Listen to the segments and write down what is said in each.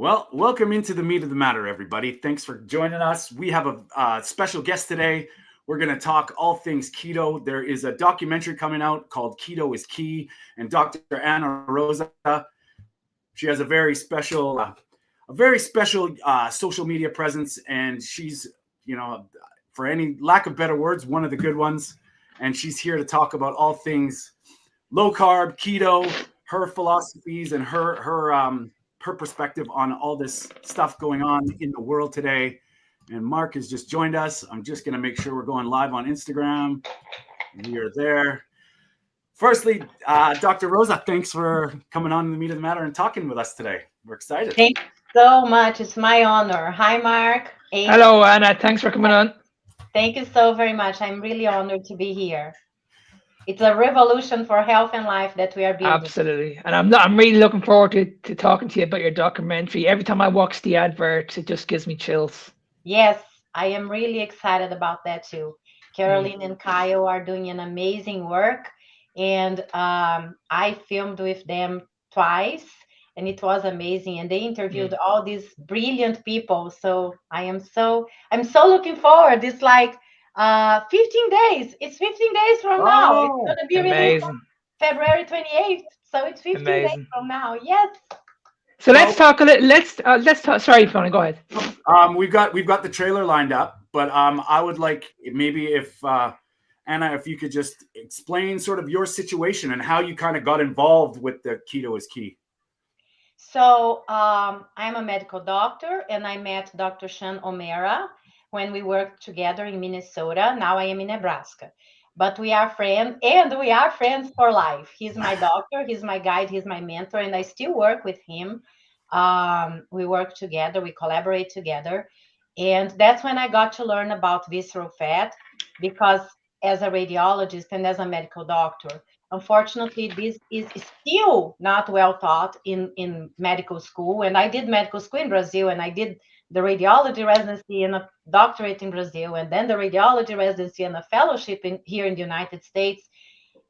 Well, welcome into the meat of the matter, everybody. Thanks for joining us. We have a special guest today. We're going to talk all things keto. There is a documentary coming out called Keto Is Key, and Dr. Anna Rosa, she has a very special social media presence, and she's, for any lack of better words, one of the good ones. And she's here to talk about all things low carb, keto, her philosophies, and her perspective on all this stuff going on in the world today. And Mark has just joined us. I'm just going to make sure we're going live on Instagram. We are there. Firstly, Dr. Rosa, thanks for coming on the Meat of the Matter and talking with us today. We're excited. Thank you so much. It's my honor. Hi, Mark. Hello, Anna. Thanks for coming on. Thank you so very much. I'm really honored to be here. It's a revolution for health and life that we are building. Absolutely. And I'm really looking forward to talking to you about your documentary. Every time I watch the adverts, it just gives me chills. Yes, I am really excited about that too. Caroline and Kyle are doing an amazing work. And I filmed with them twice, and it was amazing. And they interviewed all these brilliant people. So I'm so looking forward. It's like 15 days. It's 15 days from now. It's going to be released on February 28th. So it's 15 days from now. Yes. So let's talk a little. Let's talk. Sorry, Fiona, go ahead. We've got the trailer lined up, but I would like maybe if Anna, if you could just explain sort of your situation and how you kind of got involved with the Keto Is Key. So I'm a medical doctor, and I met Dr. Sean O'Mara when we worked together in Minnesota. Now I am in Nebraska. But we are friends, and we are friends for life. He's my doctor, he's my guide, he's my mentor, and I still work with him. We work together, we collaborate together. And that's when I got to learn about visceral fat, because as a radiologist and as a medical doctor, unfortunately, this is still not well taught in medical school. And I did medical school in Brazil, and I did the radiology residency and a doctorate in Brazil, and then the radiology residency and a fellowship here in the United States.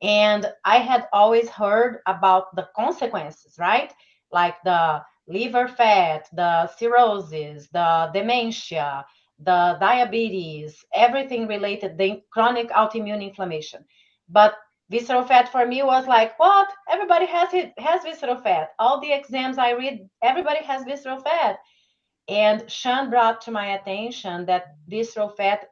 And I had always heard about the consequences, right? Like the liver fat, the cirrhosis, the dementia, the diabetes, everything related, the chronic autoimmune inflammation. But visceral fat for me was like, what? Everybody has visceral fat. All the exams I read, everybody has visceral fat. And Sean brought to my attention that visceral fat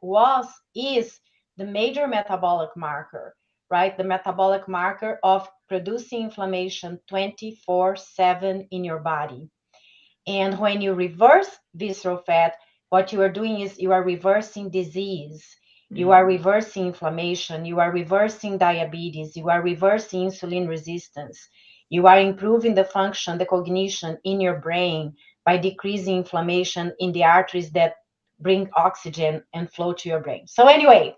is the major metabolic marker, right? The metabolic marker of producing inflammation 24/7 in your body. And when you reverse visceral fat, what you are doing is you are reversing disease. You are reversing inflammation. You are reversing diabetes. You are reversing insulin resistance. You are improving the function, the cognition in your brain by decreasing inflammation in the arteries that bring oxygen and flow to your brain. So anyway,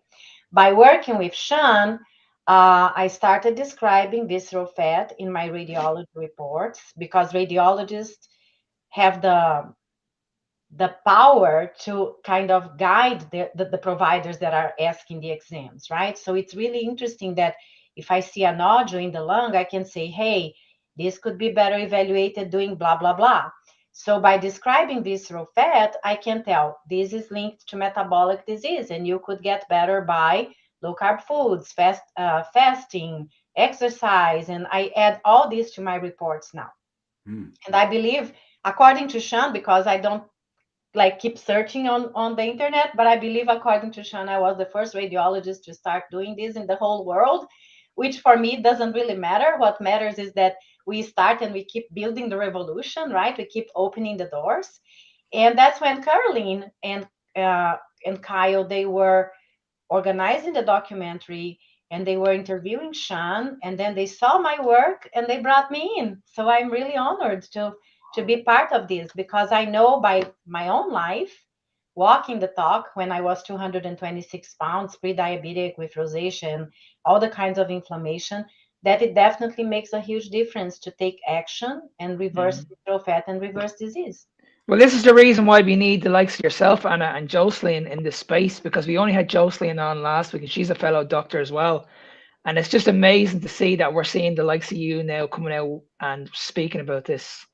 by working with Sean, I started describing visceral fat in my radiology reports, because radiologists have the power to kind of guide the providers that are asking the exams, right? So it's really interesting that if I see a nodule in the lung, I can say, hey, this could be better evaluated doing blah, blah, blah. So by describing visceral fat, I can tell this is linked to metabolic disease, and you could get better by low carb foods, fasting, exercise, and I add all this to my reports now. And I believe, according to Sean, because I don't keep searching on the internet, but I believe, according to Sean, I was the first radiologist to start doing this in the whole world, which for me doesn't really matter. What matters is that we start and we keep building the revolution, right? We keep opening the doors. And that's when Caroline and Kyle, they were organizing the documentary, and they were interviewing Sean, and then they saw my work and they brought me in. So I'm really honored to be part of this, because I know by my own life, walking the talk when I was 226 pounds, pre-diabetic with rosacea and all the kinds of inflammation, that it definitely makes a huge difference to take action and reverse visceral fat and reverse disease. Well, this is the reason why we need the likes of yourself, Anna, and Jocelyn in this space, because we only had Jocelyn on last week, and she's a fellow doctor as well. And it's just amazing to see that we're seeing the likes of you now coming out and speaking about this.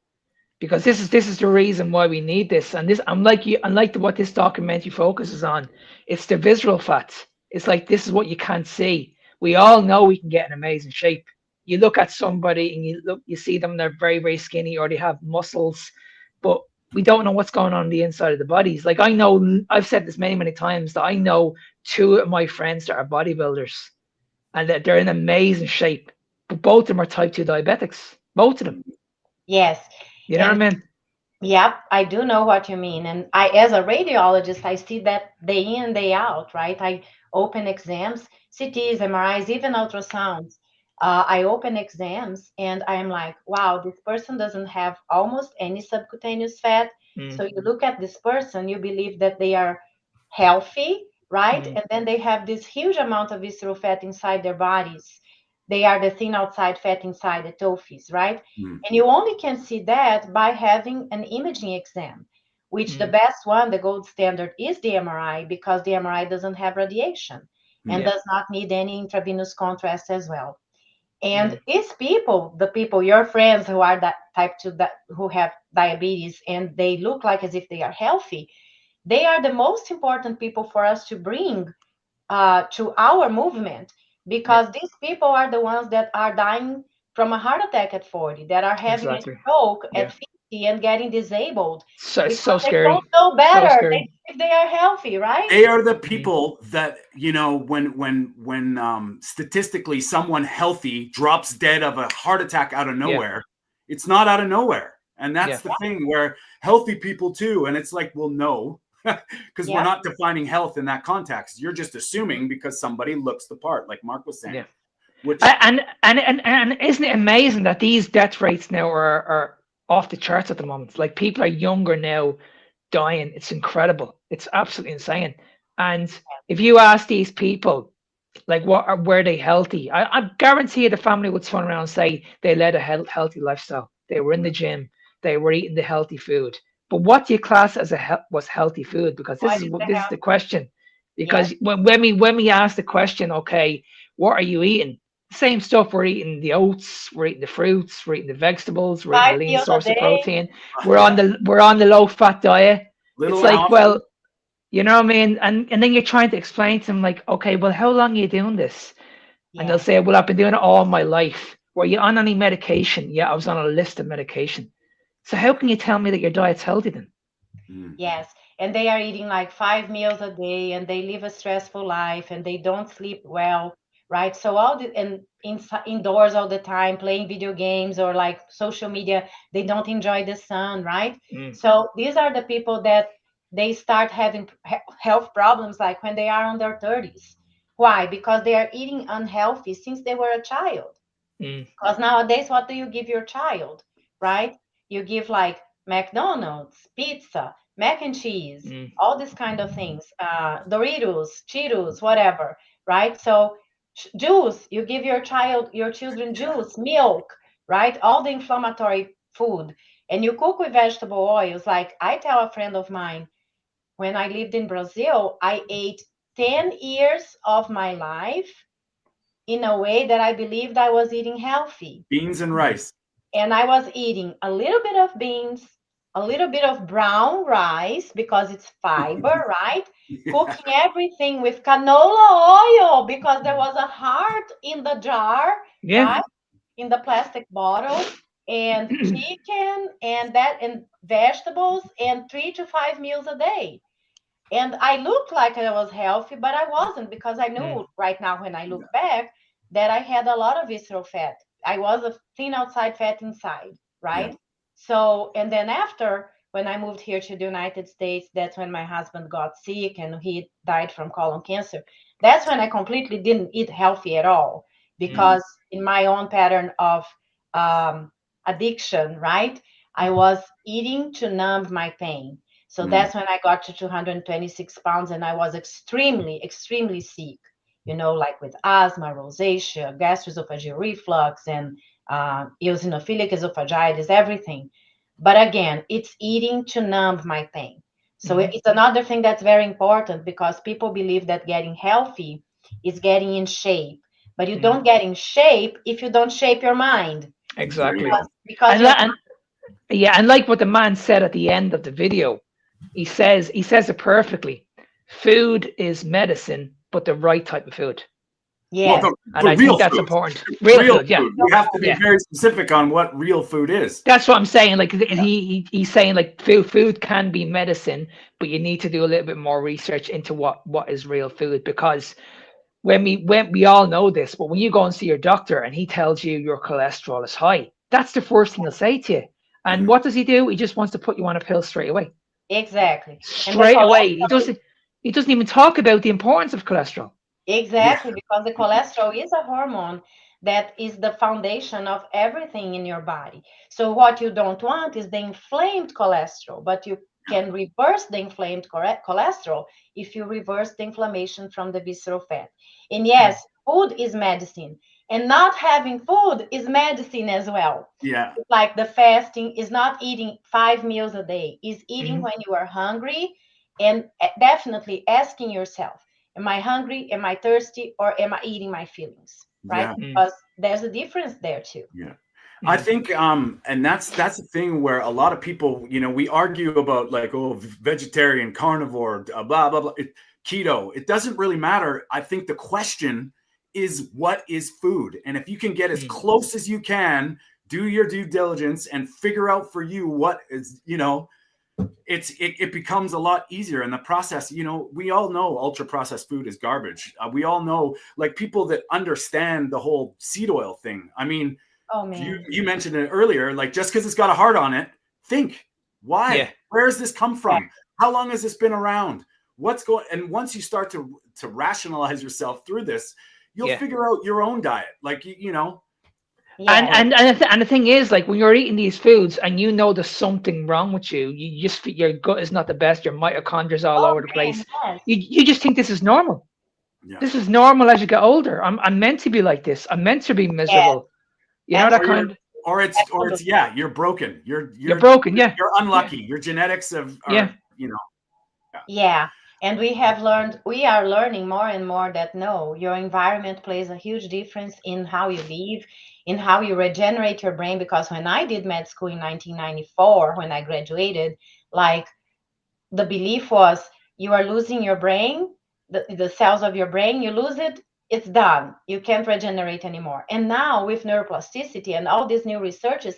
because this is the reason why we need this. And this, unlike what this documentary focuses on, it's the visceral fats. It's like, this is what you can't see. We all know we can get in amazing shape. You look at somebody and you see them, they're very, very skinny, or they have muscles, but we don't know what's going on the inside of the bodies. Like, I know, I've said this many, many times, that I know two of my friends that are bodybuilders, and that they're in amazing shape, but both of them are type 2 diabetics. Both of them. Yes. You know what I mean? Yep, I do know what you mean. And I, as a radiologist, I see that day in, day out, right? I open exams, CTs, MRIs, even ultrasounds. I open exams and I'm like, wow, this person doesn't have almost any subcutaneous fat. So you look at this person, you believe that they are healthy, right? And then they have this huge amount of visceral fat inside their bodies. They are the thin outside fat inside, the TOFIs, right? And you only can see that by having an imaging exam, which the best one, the gold standard, is the MRI, because the MRI doesn't have radiation and does not need any intravenous contrast as well. And these people, the people, your friends who are that type 2, who have diabetes, and they look like as if they are healthy, they are the most important people for us to bring to our movement, because these people are the ones that are dying from a heart attack at 40, that are having a stroke at 50 and getting disabled. So it's because so they scary. don't know better. So scary. If they are healthy, right? They are the people that, you know, when statistically someone healthy drops dead of a heart attack out of nowhere, it's not out of nowhere. And that's the thing, where healthy people too. And it's like, well, no, because we're not defining health in that context. You're just assuming because somebody looks the part, like Mark was saying. Which and isn't it amazing that these death rates now are off the charts at the moment? Like, people are younger now dying. It's incredible. It's absolutely insane. And if you ask these people, like, were they healthy? I guarantee you the family would turn around and say they led a healthy lifestyle. They were in the gym. They were eating the healthy food. But what do you class as was healthy food? Because this is the question. Because when we ask the question, okay, what are you eating? Same stuff. We're eating the oats, we're eating the fruits, we're eating the vegetables, we're eating a lean source of protein. We're on the low fat diet. It's like, well, you know what I mean? And then you're trying to explain to them, like, okay, well, how long are you doing this? And they'll say, well, I've been doing it all my life. Were you on any medication? Yeah, I was on a list of medication. So how can you tell me that your diet's healthy then? Yes. And they are eating like 5 meals a day, and they live a stressful life, and they don't sleep well, right? So indoors all the time, playing video games or like social media, they don't enjoy the sun, right? So these are the people that they start having health problems like when they are in their 30s. Why? Because they are eating unhealthy since they were a child. Because nowadays, what do you give your child, right? You give like McDonald's, pizza, mac and cheese, all these kind of things, Doritos, Cheetos, whatever, right? So juice, you give your children juice, milk, right? All the inflammatory food. And you cook with vegetable oils. Like, I tell a friend of mine, when I lived in Brazil, I ate 10 years of my life in a way that I believed I was eating healthy. Beans and rice. And I was eating a little bit of beans, a little bit of brown rice because it's fiber, right? Cooking everything with canola oil because there was a heart in the jar, right? In the plastic bottle, and chicken and vegetables, and 3 to 5 meals a day. And I looked like I was healthy, but I wasn't, because I knew right now, when I look back, that I had a lot of visceral fat. I was a thin outside, fat inside, right? So, and then after, when I moved here to the United States, that's when my husband got sick and he died from colon cancer. That's when I completely didn't eat healthy at all, because in my own pattern of addiction, right? I was eating to numb my pain. So that's when I got to 226 pounds, and I was extremely, extremely sick, you know, like with asthma, rosacea, gastroesophageal reflux, and eosinophilic esophagitis, everything. But again, it's eating to numb my pain. So it's another thing that's very important, because people believe that getting healthy is getting in shape. But you don't get in shape if you don't shape your mind. Exactly. Because Yeah, and like what the man said at the end of the video, he says it perfectly. Food is medicine, but the right type of food. Yes. And I real think that's food. important. Real food, yeah. We have to be very specific on what real food is. That's what I'm saying. Like he's saying, like food can be medicine, but you need to do a little bit more research into what is real food, because when we all know this, but when you go and see your doctor and he tells you your cholesterol is high, that's the first thing he'll say to you. And what does he do? He just wants to put you on a pill straight away. Exactly. Straight away. He doesn't even talk about the importance of cholesterol. Exactly, because the cholesterol is a hormone that is the foundation of everything in your body. So what you don't want is the inflamed cholesterol, but you can reverse the inflamed cholesterol if you reverse the inflammation from the visceral fat. And yes, food is medicine, and not having food is medicine as well. Yeah. Like the fasting is not eating 5 meals a day, is eating when you are hungry, and definitely asking yourself, am I hungry? Am I thirsty? Or am I eating my feelings? Right? Yeah. Because there's a difference there too. Yeah. I think, and that's the thing where a lot of people, we argue about like, oh, vegetarian, carnivore, blah, blah, blah, keto. It doesn't really matter. I think the question is, what is food? And if you can get as close as you can, do your due diligence and figure out for you what is, it becomes a lot easier in the process. We all know ultra processed food is garbage. We all know, like, people that understand the whole seed oil thing. I mean, oh man, you mentioned it earlier, like, just because it's got a heart on it, think, why? Where does this come from? How long has this been around? What's going? And once you start to rationalize yourself through this, you'll figure out your own diet. Like, And the thing is, like, when you're eating these foods and there's something wrong with you, you just, your gut is not the best, your mitochondria is all over the place. Yes. You just think this is normal. Yeah. This is normal as you get older. I'm meant to be like this. I'm meant to be miserable. You know, that kind of. Or it's you're broken. You're broken. Yeah. You're unlucky. Your genetics are Yeah. And we are learning more and more that no, your environment plays a huge difference in how you live, in how you regenerate your brain. Because when I did med school in 1994, when I graduated, like, the belief was you are losing your brain, the cells of your brain, you lose it, it's done. You can't regenerate anymore. And now with neuroplasticity and all these new researches,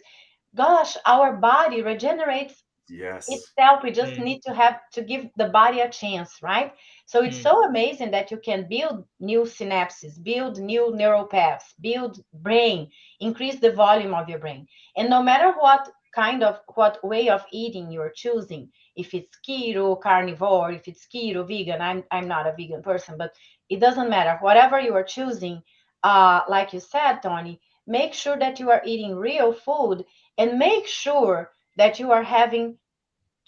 gosh, our body regenerates itself. We just need to give the body a chance, right? So it's so amazing that you can build new synapses, build new neural paths, build brain, increase the volume of your brain. And no matter what way of eating you're choosing, if it's keto, carnivore, if it's keto, vegan, I'm not a vegan person, but it doesn't matter. Whatever you are choosing, like you said, Tony, make sure that you are eating real food, and make sure that you are having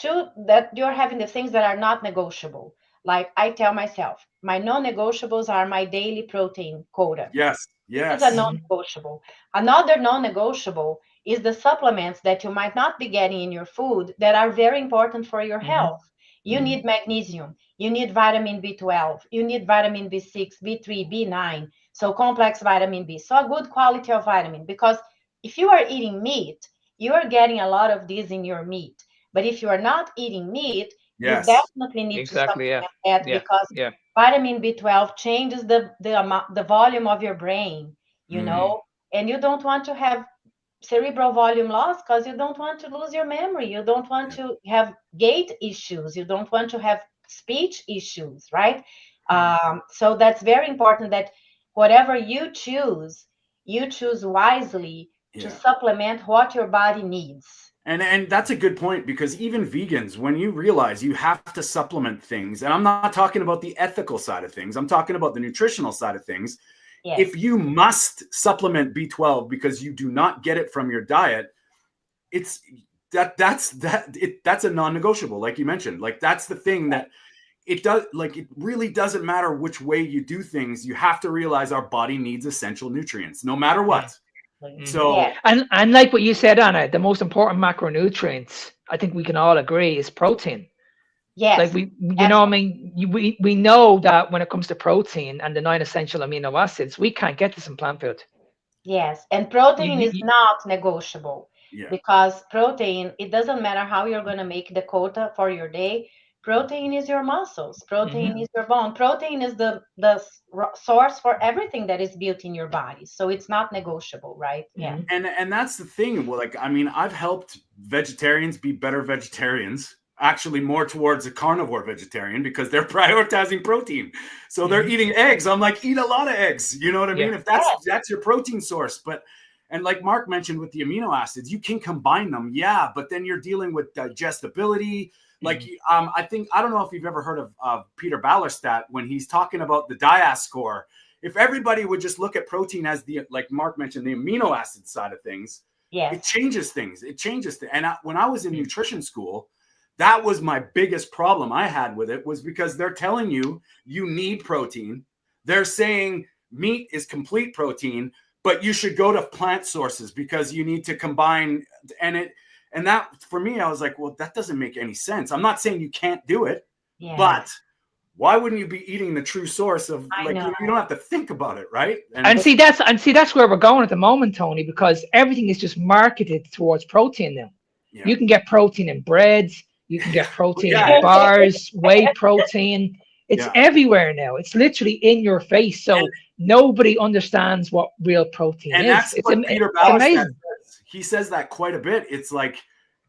the things that are not negotiable. Like I tell myself, my non-negotiables are my daily protein quota. Yes. It's a non-negotiable. Another non-negotiable is the supplements that you might not be getting in your food that are very important for your health. You need magnesium, you need vitamin B12, you need vitamin B6, B3, B9, so complex vitamin B. So a good quality of vitamin, because if you are eating meat, you are getting a lot of these in your meat. But if you are not eating meat, you definitely need to supplement that, because vitamin B12 changes the volume of your brain, and you don't want to have cerebral volume loss because you don't want to lose your memory. You don't want to have gait issues. You don't want to have speech issues, right? So that's very important that whatever you choose wisely to supplement what your body needs. And that's a good point, because even vegans, when you realize you have to supplement things, and I'm not talking about the ethical side of things, I'm talking about the nutritional side of things. Yes. If you must supplement B12 because you do not get it from your diet, that's a non-negotiable, like you mentioned. Like, that's the thing that it really doesn't matter which way you do things. You have to realize our body needs essential nutrients no matter what. So and like what you said, Anna, the most important macronutrients, I think we can all agree, is protein. Yes. Like we know that when it comes to protein and the 9 essential amino acids, we can't get this in plant food. Yes, and protein is not negotiable. Yeah. because protein, it doesn't matter how you're going to make the quota for your day. Protein is your muscles. Protein is your bone. Protein is the source for everything that is built in your body. So it's not negotiable, right? Yeah. And that's the thing. Well, like, I mean, I've helped vegetarians be better vegetarians, actually more towards a carnivore vegetarian, because they're prioritizing protein. So they're eating eggs. I'm like, eat a lot of eggs. You know what I mean? If that's your protein source. But and like Mark mentioned with the amino acids, you can combine them. Yeah, but then you're dealing with digestibility. Like, I think, I don't know if you've ever heard of Peter Ballerstadt when he's talking about the DIAS score. If everybody would just look at protein as the, like Mark mentioned, the amino acid side of things, it changes things. It changes. And when I was in nutrition school, that was my biggest problem I had with it, was because they're telling you need protein. They're saying meat is complete protein, but you should go to plant sources because you need to combine. And that, for me, I was like, well, that doesn't make any sense. I'm not saying you can't do it, but why wouldn't you be eating the true source of, like, you don't have to think about it, right? And see that's where we're going at the moment, Tony, because everything is just marketed towards protein now. Yeah. You can get protein in breads, you can get protein in bars, whey protein. It's everywhere now. It's literally in your face. So nobody understands what real protein is. That's what Peter Ballerstadt says. He says that quite a bit. It's like,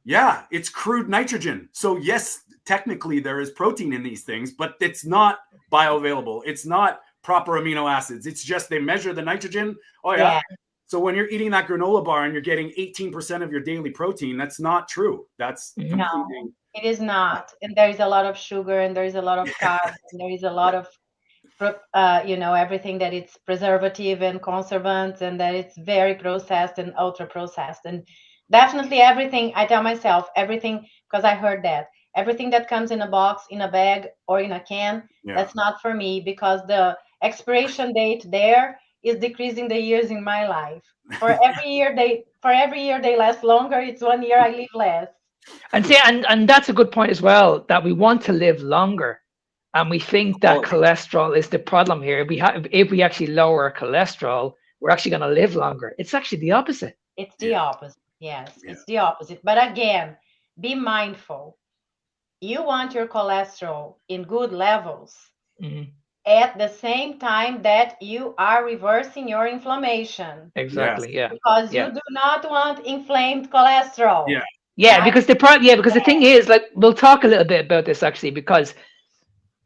yeah, it's crude nitrogen. So yes, technically there is protein in these things, but it's not bioavailable. It's not proper amino acids. It's just they measure the nitrogen. Oh yeah. So when you're eating that granola bar and you're getting 18% of your daily protein, that's not true. That's no, it is not. And there is a lot of sugar, and there is a lot of carbs, and there is a lot of everything that it's preservative and conservants, and that it's very processed and ultra processed. And definitely everything, I tell myself, everything, because I heard that everything that comes in a box, in a bag, or in a can, that's not for me, because the expiration date there is decreasing the years in my life. For every year they last longer, it's 1 year I live less. And see, and that's a good point as well, that we want to live longer. And we think that cholesterol is the problem here. If we actually lower cholesterol, we're actually going to live longer. It's actually the opposite. It's the opposite. Yes, it's the opposite. But again, be mindful. You want your cholesterol in good levels at the same time that you are reversing your inflammation. Exactly. Yeah. Because you do not want inflamed cholesterol. Yeah. Yeah, because the thing is, like, we'll talk a little bit about this actually, because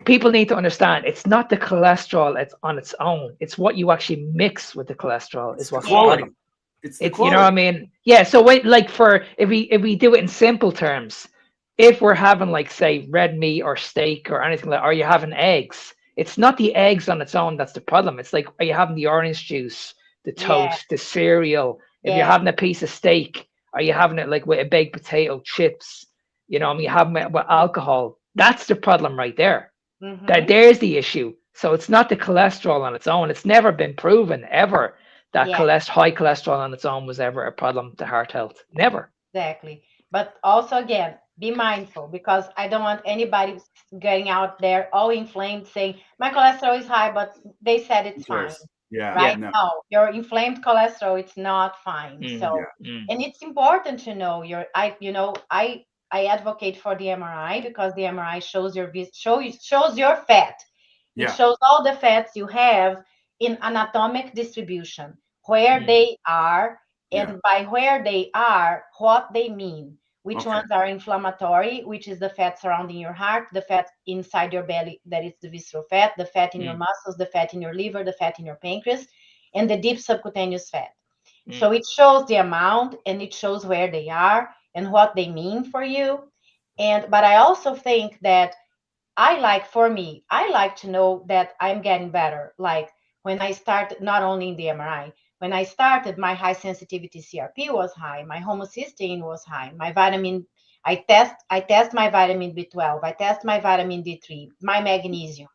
people need to understand it's not the cholesterol it's on its own. It's what you actually mix with the cholesterol is what's the problem. It's you know what I mean? Yeah. So if we do it in simple terms, if we're having, like, say, red meat or steak or anything like, are you having eggs? It's not the eggs on its own that's the problem. It's like, are you having the orange juice, the toast, the cereal? If you're having a piece of steak, are you having it like with a baked potato, chips? You know, I mean, you're having it with alcohol. That's the problem right there. That there's the issue. So it's not the cholesterol on its own. It's never been proven ever that high cholesterol on its own was ever a problem to heart health. Never. Exactly. But also, again, be mindful, because I don't want anybody getting out there all inflamed saying my cholesterol is high, but they said it's fine. Yeah. Right? No, your inflamed cholesterol, it's not fine. And it's important to know I advocate for the MRI, because the MRI shows your fat. It shows all the fats you have in anatomic distribution, where they are, and by where they are, what they mean. Which ones are inflammatory, which is the fat surrounding your heart, the fat inside your belly, that is the visceral fat, the fat in your muscles, the fat in your liver, the fat in your pancreas, and the deep subcutaneous fat. So it shows the amount, and it shows where they are and what they mean for you. But I also think that I like to know that I'm getting better. Like when I started, not only in the MRI, when I started, my high sensitivity CRP was high, my homocysteine was high, my vitamin, I test my vitamin B12, I test my vitamin D3, my magnesium,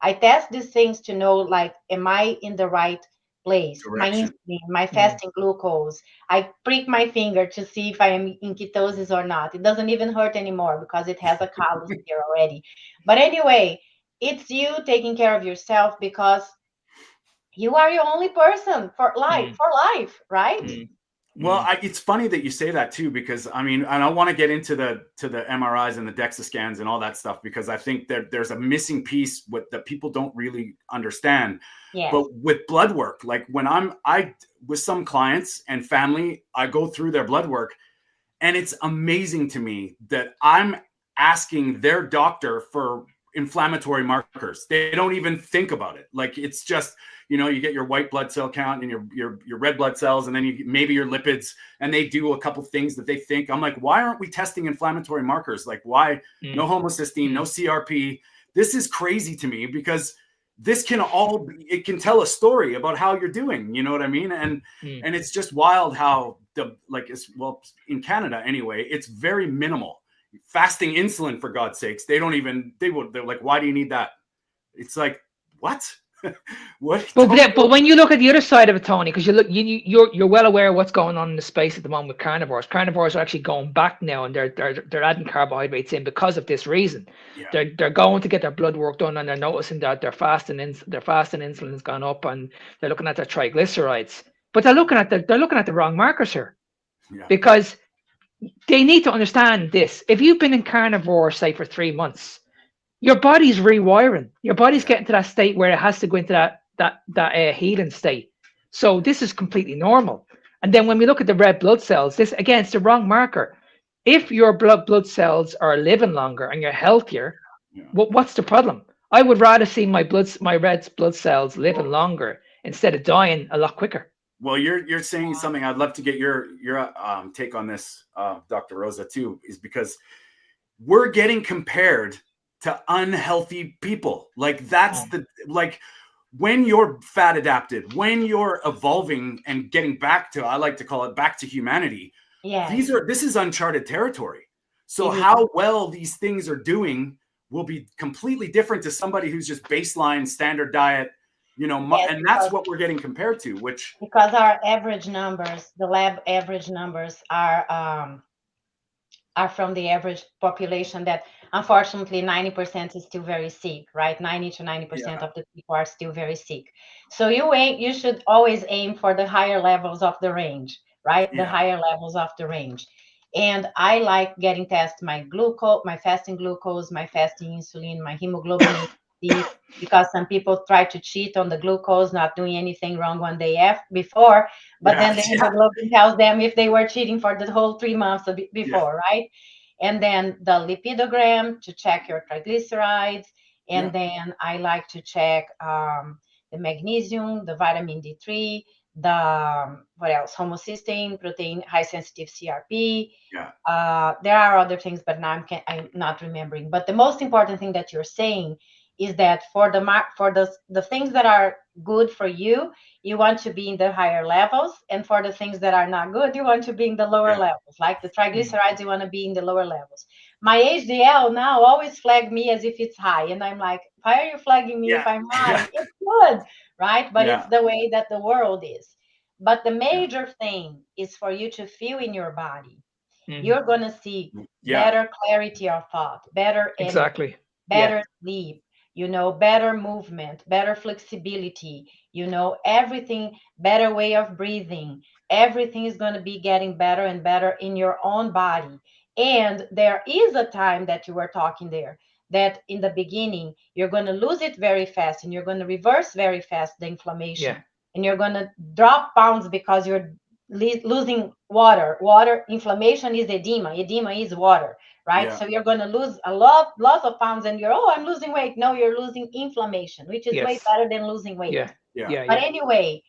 I test these things to know, like, am I in the right place? Direction. My insulin, my fasting glucose. I prick my finger to see if I am in ketosis or not. It doesn't even hurt anymore because it has a callus here already. But anyway, it's you taking care of yourself, because you are your only person for life, right? Well, it's funny that you say that too, because I mean, and I want to get into the MRIs and the DEXA scans and all that stuff, because I think that there's a missing piece that people don't really understand. Yes. But with blood work, like when with some clients and family, I go through their blood work, and it's amazing to me that I'm asking their doctor for inflammatory markers. They don't even think about it. Like, it's just, you get your white blood cell count and your red blood cells, and then maybe your lipids, and they do a couple things that they think. I'm like, why aren't we testing inflammatory markers? Like, why no homocysteine, no CRP? This is crazy to me, because this can it can tell a story about how you're doing. You know what I mean? And it's just wild how in Canada anyway, it's very minimal. Fasting insulin, for God's sakes, they're like, why do you need that? It's like, what? What? But when you look at the other side of it, Tony, because you're well aware of what's going on in the space at the moment with carnivores. Carnivores are actually going back now, and they're adding carbohydrates in because of this reason. Yeah. They're going to get their blood work done, and they're noticing that their fasting insulin has gone up, and they're looking at their triglycerides. But they're looking at the wrong markers here, because they need to understand this. If you've been in carnivore, say, for 3 months, your body's rewiring. Your body's getting to that state where it has to go into that healing state. So this is completely normal. And then when we look at the red blood cells, this, again, it's the wrong marker. If your blood cells are living longer and you're healthier, what's the problem? I would rather see my red blood cells living longer instead of dying a lot quicker. Well, you're saying something. I'd love to get your take on this, Dr. Rosa, too, is because we're getting compared to unhealthy people. Like, that's when you're fat adapted, when you're evolving and getting back to, I like to call it back to humanity. Yeah. This is uncharted territory. So how well these things are doing will be completely different to somebody who's just baseline standard diet. And that's what we're getting compared to, because our average numbers, the lab average numbers are from the average population that, unfortunately, 90% is still very sick, right? 90 to 90% of the people are still very sick. So you should always aim for the higher levels of the range, right? The higher levels of the range. And I like getting tested my glucose, my fasting glucose, my fasting insulin, my hemoglobin, because some people try to cheat on the glucose, not doing anything wrong one day before, but then the hemoglobin tells them if they were cheating for the whole 3 months before, right? And then the lipidogram to check your triglycerides. And then I like to check the magnesium, the vitamin D3, what else? Homocysteine, protein, high sensitive CRP. There are other things, but now I'm not remembering. But the most important thing that you're saying is that for the things that are good for you, you want to be in the higher levels, and for the things that are not good, you want to be in the lower levels. Like the triglycerides, you want to be in the lower levels. My HDL now always flag me as if it's high, and I'm like, why are you flagging me if I'm high? It's good, right? But it's the way that the world is. But the major thing is for you to feel in your body. You're going to see better clarity of thought, better energy, better sleep, better movement, better flexibility, everything, better way of breathing. Everything is going to be getting better and better in your own body. And there is a time that you were talking there, that in the beginning, you're going to lose it very fast, and you're going to reverse very fast the inflammation. And you're going to drop pounds because you're losing water. Inflammation is edema. Edema is water. Right? So you're going to lose lots of pounds, and I'm losing weight. No, you're losing inflammation, which is way better than losing weight. But anyway,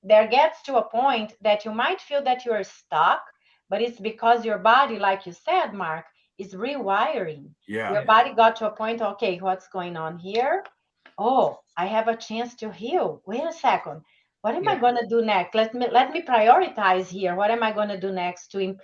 there gets to a point that you might feel that you're stuck, but it's because your body, like you said, Mark, is rewiring. Your body got to a point, okay, what's going on here? Oh, I have a chance to heal. Wait a second. What am I going to do next? Let me prioritize here. What am I going to do next to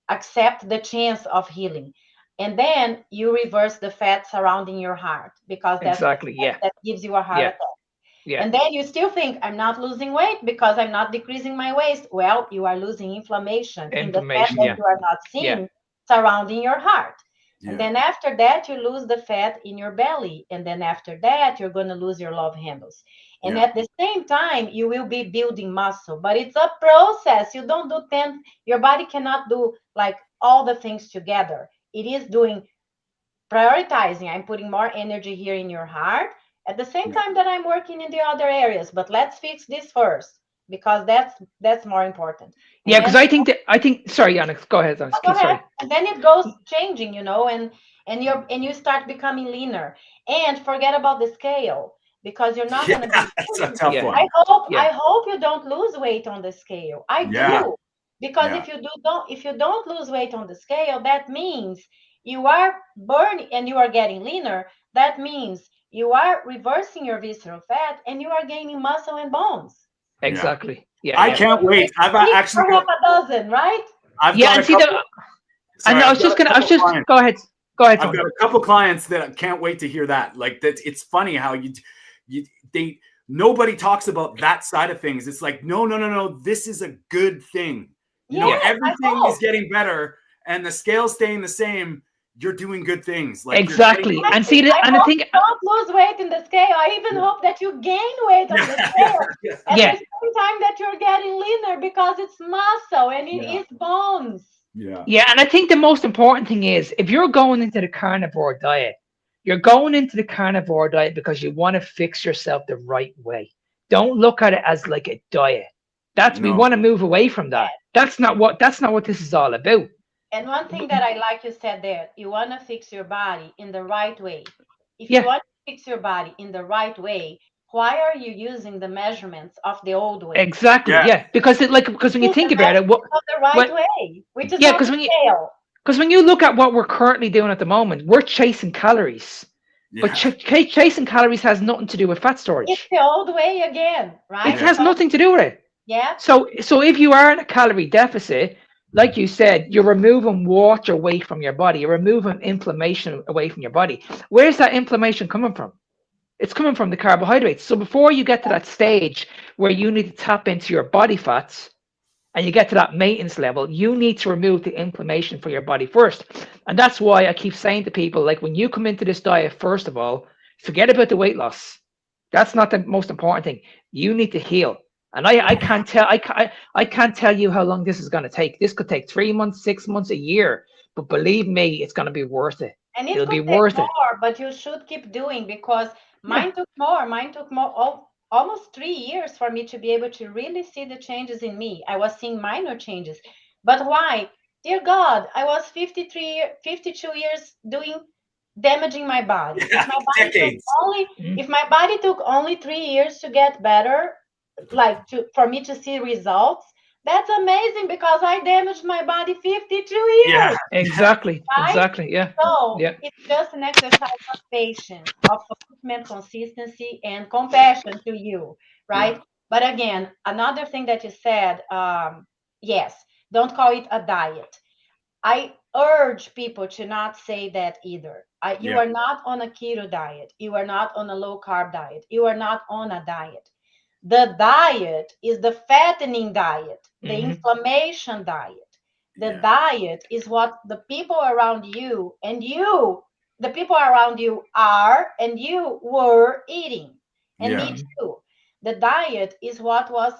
accept the chance of healing? And then you reverse the fat surrounding your heart, because that's that gives you a heart attack. And then you still think, I'm not losing weight because I'm not decreasing my waist. Well, you are losing inflammation in the fat that you are not seeing surrounding your heart. And then after that, you lose the fat in your belly. And then after that, you're going to lose your love handles. And at the same time, you will be building muscle, but it's a process. You don't do 10, your body cannot do like all the things together. It is doing prioritizing. I'm putting more energy here in your heart at the same time that I'm working in the other areas. But let's fix this first because that's more important. And yeah, because I think sorry, Alex, go ahead. go ahead. Sorry. And then it goes changing, you know, and you start becoming leaner. And forget about the scale because you're not going to be. That's a tough one. I hope you don't lose weight on the scale. I do. Because if you don't lose weight on the scale, that means you are burning and you are getting leaner. That means you are reversing your visceral fat and you are gaining muscle and bones. Exactly. Yeah. I can't wait. I've actually got a dozen, right? I've got I was just go ahead. I've got a couple clients that can't wait to hear that. Like that, it's funny how nobody talks about that side of things. It's like, no. This is a good thing. You know, everything is getting better and the scale's staying the same. You're doing good things. Like exactly. And see that, and I think don't lose weight in the scale. I even hope that you gain weight on the scale at the same time that you're getting leaner because it's muscle and it is bones. Yeah, and I think the most important thing is if you're going into the carnivore diet, you're going into the carnivore diet because you want to fix yourself the right way. Don't look at it as like a diet. We want to move away from that. That's not what this is all about. And one thing that I like you said there, you want to fix your body in the right way. If you want to fix your body in the right way, why are you using the measurements of the old way? Exactly. Yeah. Because when you think about it, the right way, which is because when you look at what we're currently doing at the moment, we're chasing calories. But chasing calories has nothing to do with fat storage. It's the old way again, right? It has nothing to do with it. Yeah. So if you are in a calorie deficit, like you said, you're removing water away from your body. You're removing inflammation away from your body. Where's that inflammation coming from? It's coming from the carbohydrates. So before you get to that stage where you need to tap into your body fats and you get to that maintenance level, you need to remove the inflammation for your body first. And that's why I keep saying to people, like when you come into this diet, first of all, forget about the weight loss. That's not the most important thing. You need to heal. And I can't tell you how long this is going to take. This could take 3 months, 6 months, a year. But believe me, it's going to be worth it. And it'll be worth it. But you should keep doing because mine took more. Mine took almost 3 years for me to be able to really see the changes in me. I was seeing minor changes. But why? Dear God, I was 52 years damaging my body. If my body took only 3 years to get better, for me to see results, that's amazing because I damaged my body 52 years. Yeah, exactly. Right? Exactly. Yeah. So it's just an exercise of patience, of commitment, consistency, and compassion to you, right? But again, another thing that you said, yes, don't call it a diet. I urge people to not say that either. You are not on a keto diet. You are not on a low carb diet. You are not on a diet. The diet is the fattening diet, the inflammation diet. The diet is what the people around you and the people around you are and you were eating. And me too. The diet is what was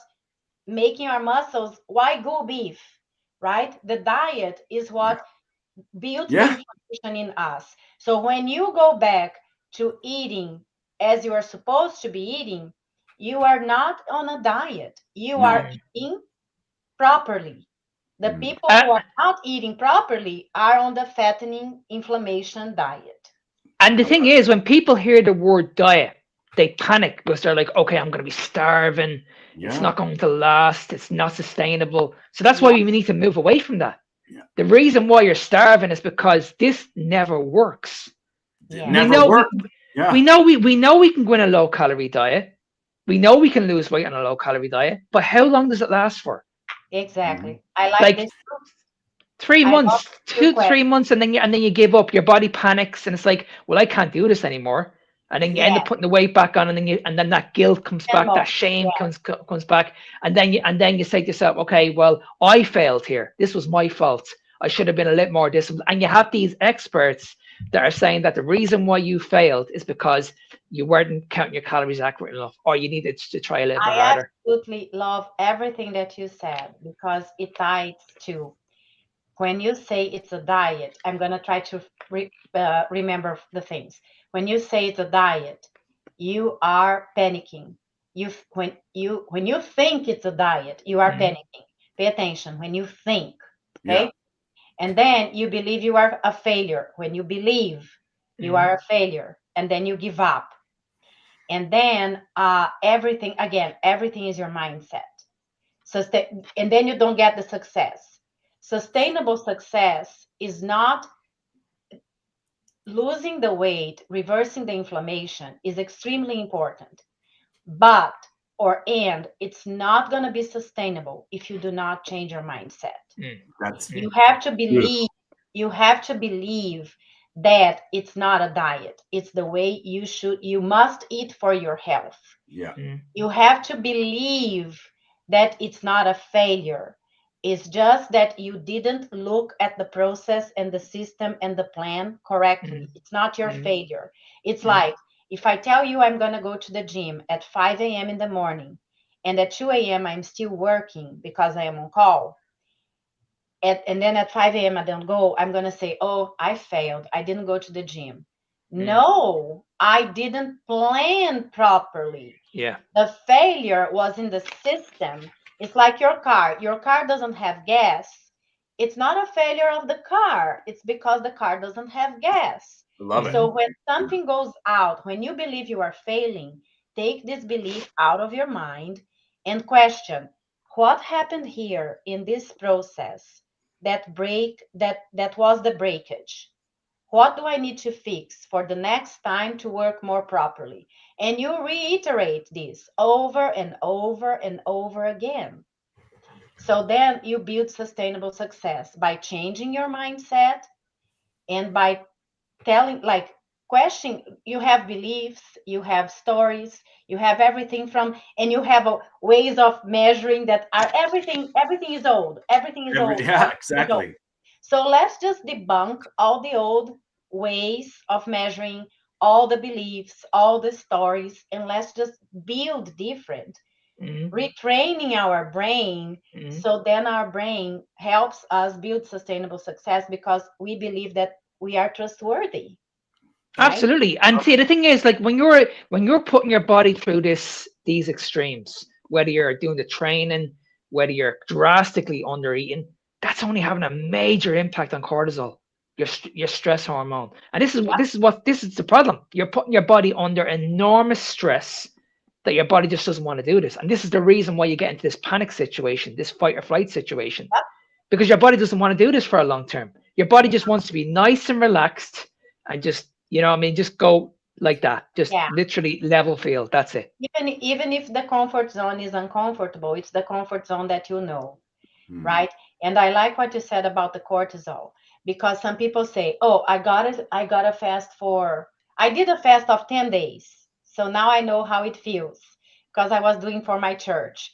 making our muscles Wagyu beef, right? The diet is what built the inflammation in us. So when you go back to eating as you are supposed to be eating, you are not on a diet. You are eating properly. The people who are not eating properly are on the fattening inflammation diet. And the thing is, when people hear the word diet, they panic because they're like, okay, I'm going to be starving. It's not going to last. It's not sustainable. So that's why we need to move away from that. The reason why you're starving is because this never works. We know we can go in a low calorie diet. We know we can lose weight on a low calorie diet, but how long does it last for? Exactly. I like this. 3 months, 3 months, and then you give up. Your body panics, and it's like, well, I can't do this anymore. And then you end up putting the weight back on, and then that guilt comes back, that shame comes back, and then you say to yourself, okay, well, I failed here. This was my fault. I should have been a little more disciplined. And you have these experts that are saying that the reason why you failed is because you weren't counting your calories accurate enough, or you needed to try a little bit I harder. absolutely love everything that you said because it ties to when you say it's a diet. I'm going to try to remember the things. When you say it's a diet, you are panicking. When you think it's a diet, you are panicking. Pay attention when you think, okay? Yeah. And then you believe you are a failure. When you believe you are a failure, and then you give up. And then everything is your mindset. So, and then you don't get the success. Sustainable success is not losing the weight, reversing the inflammation is extremely important. But it's not going to be sustainable if you do not change your mindset. That's You have to beautiful. believe that it's not a diet. It's the way you must eat for your health. Yeah. You have to believe that it's not a failure. It's just that you didn't look at the process and the system and the plan correctly. It's not your failure. It's like if I tell you I'm going to go to the gym at 5 a.m. in the morning and at 2 a.m. I'm still working because I am on call. And then at 5 a.m. I don't go, I'm going to say, oh, I failed. I didn't go to the gym. No, I didn't plan properly. Yeah. The failure was in the system. It's like your car. Your car doesn't have gas. It's not a failure of the car. It's because the car doesn't have gas. Love it. So when something goes out, when you believe you are failing, take this belief out of your mind and question what happened here in this process that was the breakage. What do I need to fix for the next time to work more properly? And you reiterate this over and over and over again. So then you build sustainable success by changing your mindset and by questioning. You have beliefs, you have stories, you have everything and you have ways of measuring that are everything is old. Everything is old. Yeah, exactly. So let's just debunk all the old ways of measuring, all the beliefs, all the stories, and let's just build different, retraining our brain. So then our brain helps us build sustainable success because we believe that we are trustworthy. Right? Absolutely. And see, the thing is, like when you're putting your body through these extremes, whether you're doing the training, whether you're drastically under eating, that's only having a major impact on cortisol, your stress hormone. And this is the problem. You're putting your body under enormous stress that your body just doesn't want to do this. And this is the reason why you get into this panic situation, this fight or flight situation, because your body doesn't want to do this for a long term. Your body just wants to be nice and relaxed and just, just go like that, just literally level field. That's it. Even if the comfort zone is uncomfortable, it's the comfort zone that you know, right? And I like what you said about the cortisol, because some people say, oh, I did a fast of 10 days. So now I know how it feels because I was doing for my church.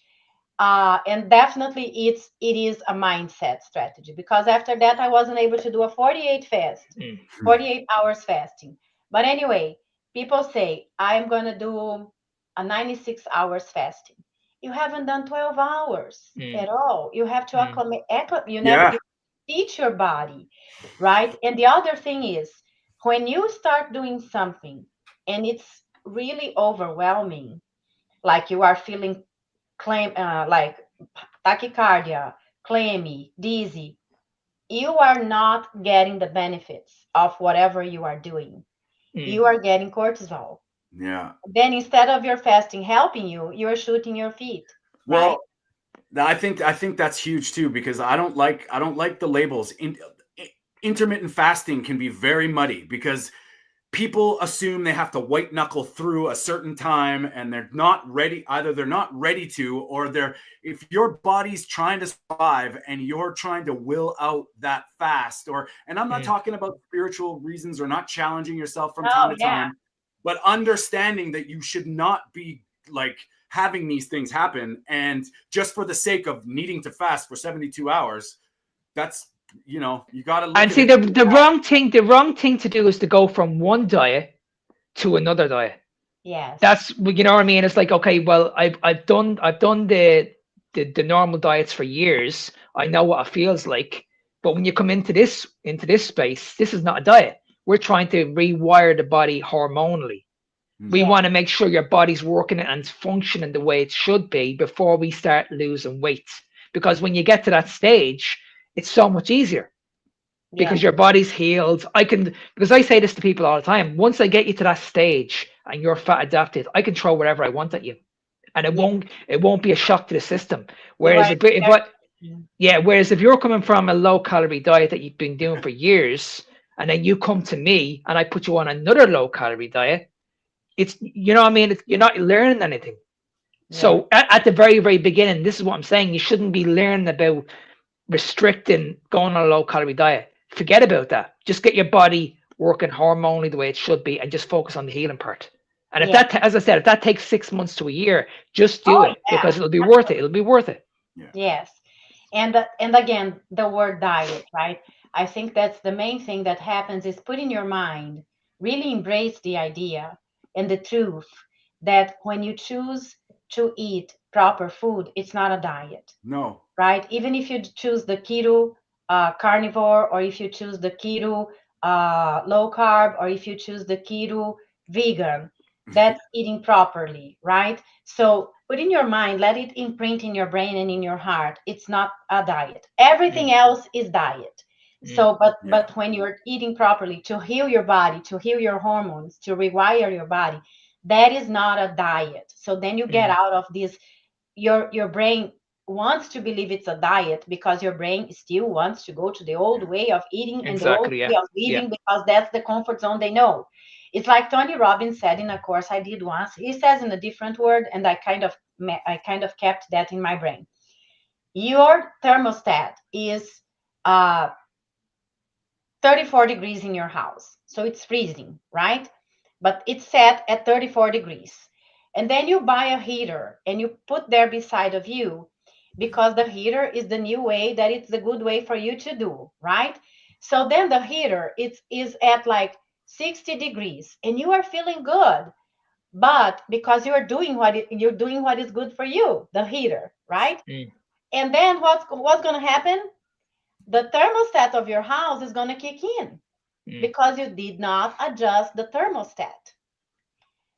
And definitely it is a mindset strategy, because after that I wasn't able to do a 48 hours fasting. But anyway, people say I'm going to do a 96 hours fasting. You haven't done 12 hours at all. You have to acclimate. You teach your body, right? And the other thing is, when you start doing something and it's really overwhelming, like you are feeling like tachycardia, clammy, dizzy, you are not getting the benefits of whatever you are doing. You are getting cortisol. Yeah. Then instead of your fasting helping you, you're shooting your feet. Well, right? I think that's huge too, because I don't like the labels. Intermittent fasting can be very muddy because people assume they have to white knuckle through a certain time and they're not ready. Either they're not ready to, or if your body's trying to survive and you're trying to will out that fast, and I'm not talking about spiritual reasons or not challenging yourself from time to time, but understanding that you should not be like having these things happen. And just for the sake of needing to fast for 72 hours, that's you know, you got to look And at see, it. the wrong thing to do is to go from one diet to another diet. Yes. That's, you know what I mean? It's like, okay, well, I've done the normal diets for years. I know what it feels like. But when you come into this space, this is not a diet. We're trying to rewire the body hormonally. We Yeah. want to make sure your body's working and functioning the way it should be before we start losing weight. Because when you get to that stage, it's so much easier because Yeah. your body's healed. Because I say this to people all the time. Once I get you to that stage and you're fat adapted, I can throw whatever I want at you, and it won't be a shock to the system. Whereas whereas if you're coming from a low calorie diet that you've been doing for years, and then you come to me and I put you on another low calorie diet, it's, you know what I mean? You're not learning anything. So at the very, very beginning, this is what I'm saying. You shouldn't be learning about restricting, going on a low calorie diet. Forget about that. Just get your body working hormonally the way it should be and just focus on the healing part. And if that, as I said, if that takes 6 months to a year, just do it because it'll be worth it. It'll be worth it. Yeah. Yes. And again, the word diet, right? I think that's the main thing that happens is put in your mind, really embrace the idea and the truth that when you choose to eat proper food, it's not a diet. No. Right? Even if you choose the keto carnivore, or if you choose the keto low carb, or if you choose the keto vegan, that's eating properly, right? So put in your mind, let it imprint in your brain and in your heart. It's not a diet. Everything else is diet. So, but when you're eating properly to heal your body, to heal your hormones, to rewire your body, that is not a diet. So then you get out of this. Your brain wants to believe it's a diet because your brain still wants to go to the old way of eating and the old way of living because that's the comfort zone they know. It's like Tony Robbins said in a course I did once. He says in a different word, and I kind of kept that in my brain. Your thermostat is 34 degrees in your house, so it's freezing, right? But it's set at 34 degrees. And then you buy a heater and you put there beside of you because the heater is the new way that it's the good way for you to do, right? So then the heater is at like 60 degrees and you are feeling good, but because you're doing what is good for you, the heater, right? And then what's going to happen? The thermostat of your house is going to kick in because you did not adjust the thermostat.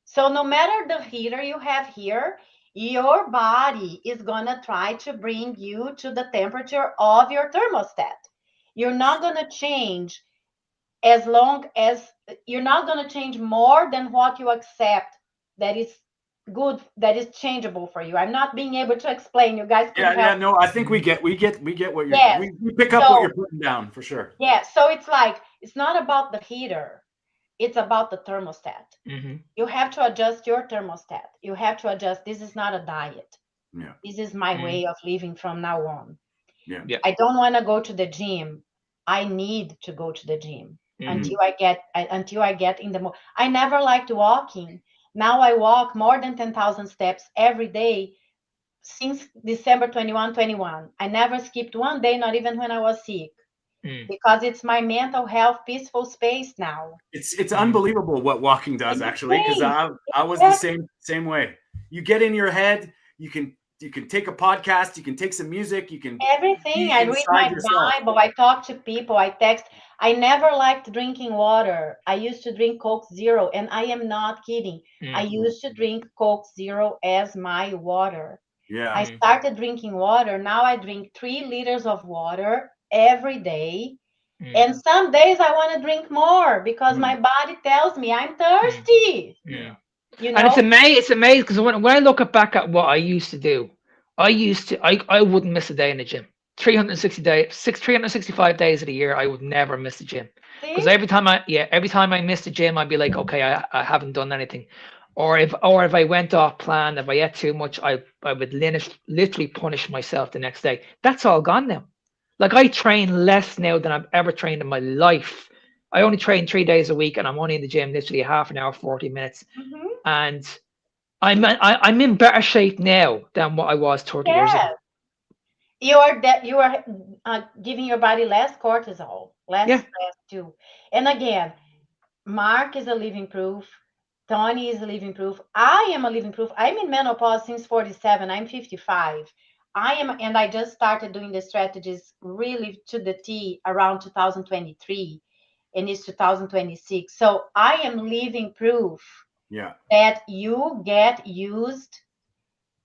So no matter the heater you have here, your body is going to try to bring you to the temperature of your thermostat. You're not going to change as long as you're not going to change more than what you accept that is good, that is changeable for you. I'm not being able to explain. You guys could help. No, I think we get what you're we pick up what you're putting down for sure. Yeah, so it's like it's not about the heater. It's about the thermostat. You have to adjust your thermostat. You have to adjust. This is not a diet. Yeah. This is my way of living from now on. Yeah. I don't want to go to the gym. I need to go to the gym until I get in the I never liked walking. Now I walk more than 10,000 steps every day since December 21. I never skipped one day, not even when I was sick. Because it's my mental health peaceful space now. It's unbelievable what walking does, actually, because I was the same way. You get in your head, you can take a podcast, you can take some music, you can everything. I read my Bible, I talk to people, I text. I never liked drinking water. I used to drink Coke Zero, and I am not kidding. I used to drink Coke Zero as my water. I started drinking water. Now I drink 3 liters of water every day. And some days I want to drink more because my body tells me I'm thirsty. Yeah. You know? And it's amazing because when I look back at what I used to do, I wouldn't miss a day in the gym. 365 days of the year, I would never miss the gym. Because every time I missed the gym, I'd be like, okay, I haven't done anything. Or if I went off plan, if I ate too much, I would literally punish myself the next day. That's all gone now. Like I train less now than I've ever trained in my life. I only train 3 days a week, and I'm only in the gym literally half an hour, 40 minutes. And I'm in better shape now than what I was 30 years ago. you are giving your body less cortisol, less Yeah. stress too. And again, Mark is a living proof. Tony is a living proof. I am a living proof. I'm in menopause since 47. I'm 55. And I just started doing the strategies really to the T around 2023, and it's 2026. So I am living proof Yeah. that you get used.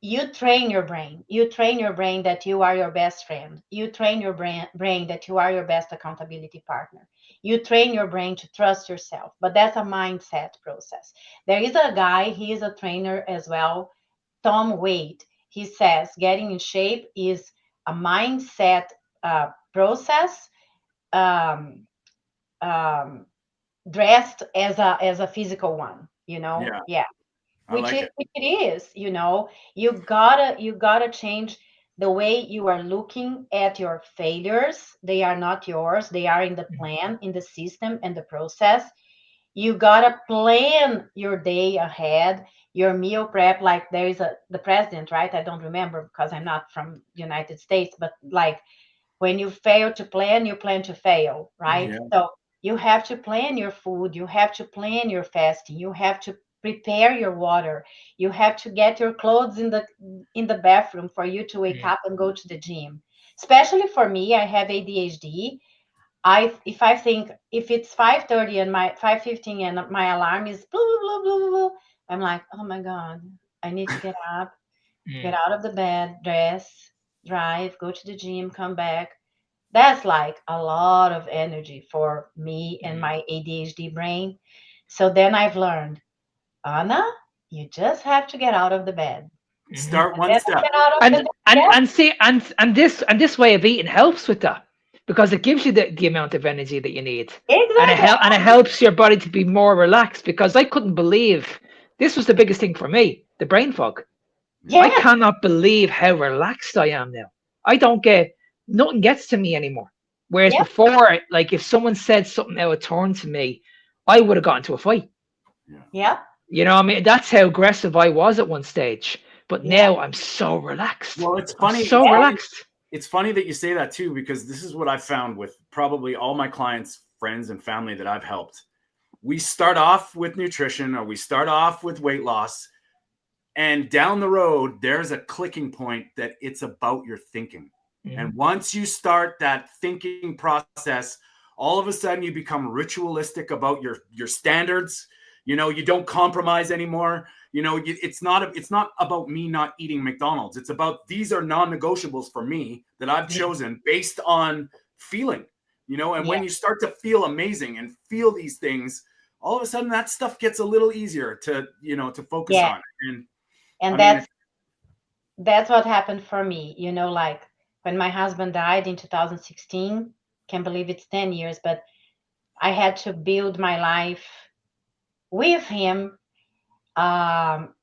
You train your brain. You train your brain that you are your best friend. You train your brain that you are your best accountability partner. You train your brain to trust yourself. But that's a mindset process. There is a guy, he is a trainer as well, Tom Wade. He says getting in shape is a mindset process, um, um, dressed as a physical one. Yeah. Yeah, I like it. which it is. You gotta change the way you are looking at your failures. They are not yours. They are in the plan, in the system, and the process. You gotta plan your day ahead, your meal prep. Like there is the president, right? I don't remember because I'm not from United States, but like when you fail to plan, you plan to fail, right? Yeah. So you have to plan your food, you have to plan your fasting, you have to prepare your water, you have to get your clothes in the bathroom for you to wake up and go to the gym. Especially for me, I have ADHD. If I think if it's 5:30 and my 5:15 and my alarm is blah, blah, blah, blah, blah, I'm like, oh my God, I need to get up, get out of the bed, dress, drive, go to the gym, come back. That's like a lot of energy for me and my ADHD brain. So then I've learned, Anna, you just have to get out of the bed. Start And one then I step. get out of the And bed. and Yeah, and see and this way of eating helps with that because it gives you the amount of energy that you need, and exactly. it helps your body to be more relaxed. Because I couldn't believe this was the biggest thing for me, the brain fog. Yeah. I Yes, cannot believe how relaxed I am now. I don't get nothing gets to me anymore. Whereas yep, before, like if someone said something out of turn to me, I would have got into a fight. Yeah. yep, You know, what I mean, that's how aggressive I was at one stage. But yep, now I'm so relaxed. Well, it's I'm funny. so It's yes, funny. relaxed. It's funny that you say that too, because this is what I've found with probably all my clients, friends, and family that I've helped. We start off with nutrition or we start off with weight loss, and down the road, there's a clicking point that it's about your thinking. And once you start that thinking process, all of a sudden you become ritualistic about your standards. You don't compromise anymore. It's not about me not eating McDonald's. It's about these are non-negotiables for me that I've yes, chosen based on feeling. And when yes. you start to feel amazing and feel these things, all of a sudden that stuff gets a little easier to focus Yeah. on. And I And mean, that's what happened for me. Like when my husband died in 2016, can't believe it's 10 years, but I had to build my life with him, um,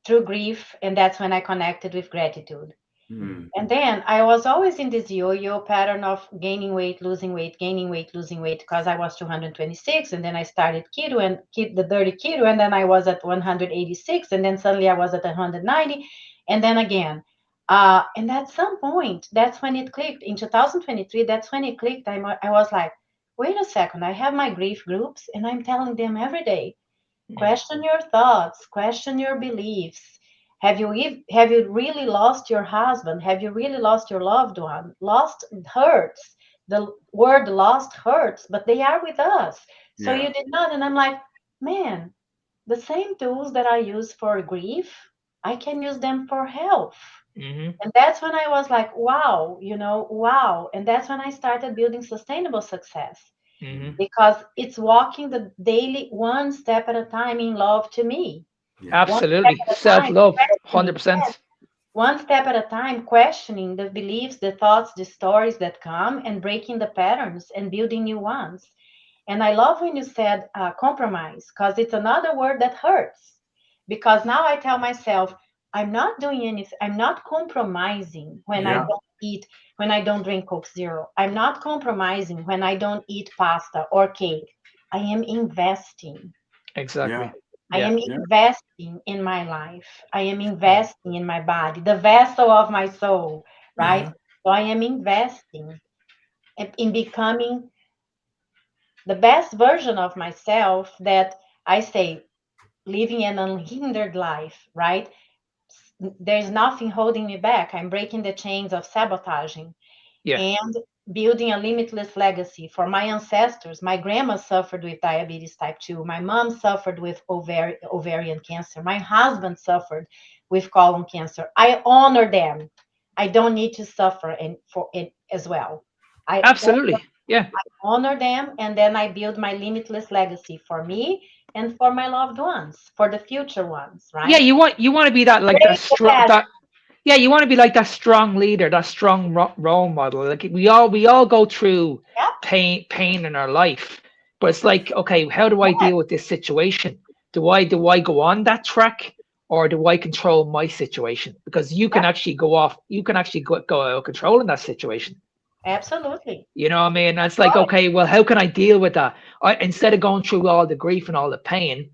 through grief, and that's when I connected with gratitude. hmm, And then I was always in this yo-yo pattern of gaining weight, losing weight, gaining weight, losing weight, because I was 226, and then I started keto and the dirty keto, and then I was at 186, and then suddenly I was at 190, and then again. And at some point, that's when it clicked. In 2023, that's when it clicked. I was like, wait a second, I have my grief groups, and I'm telling them every day, question your thoughts, question your beliefs. Have you really lost your husband? Have you really lost your loved one? Lost hurts. The word lost hurts, but they are with us. So yeah, you did not. And I'm like, man, the same tools that I use for grief, I can use them for health. And that's when I was like, wow, wow. And that's when I started building sustainable success, because it's walking the daily one step at a time in love to me. yeah, One step Absolutely. at a Self time, love, questioning. Yes, 100%. one step at a time, questioning the beliefs, the thoughts, the stories that come, and breaking the patterns and building new ones. And I love when you said compromise, because it's another word that hurts. Because now I tell myself, I'm not doing anything, I'm not compromising when I yeah, don't eat, when I don't drink Coke Zero. I'm not compromising when I don't eat pasta or cake. I am investing. yeah, Exactly. I Yeah. am yeah, investing in my life. I am investing in my body, the vessel of my soul, yeah, right? So I am investing in becoming the best version of myself, that I say, living an unhindered life, right? There's nothing holding me back. I'm breaking the chains of sabotaging Yeah. and building a limitless legacy for my ancestors. My grandma suffered with diabetes type 2. My mom suffered with ovarian cancer. My husband suffered with colon cancer. I honor them. I don't need to suffer for it as well. I Absolutely. Yeah. honor them, and then I build my limitless legacy for me and for my loved ones, for the future ones, Yeah, right? you want to be that, like that Great strong, capacity. that yeah, you want to be like that strong leader, that strong role model. Like we all go through Yep. pain in our life, but it's like, okay, how do I deal with this situation? Do I go on that track, or do I control my situation? Because you can Yep. actually go off, you can actually go out of control in that situation. Absolutely. You know what I mean? And it's like, Right. okay, well, how can I deal with that? Instead of going through all the grief and all the pain,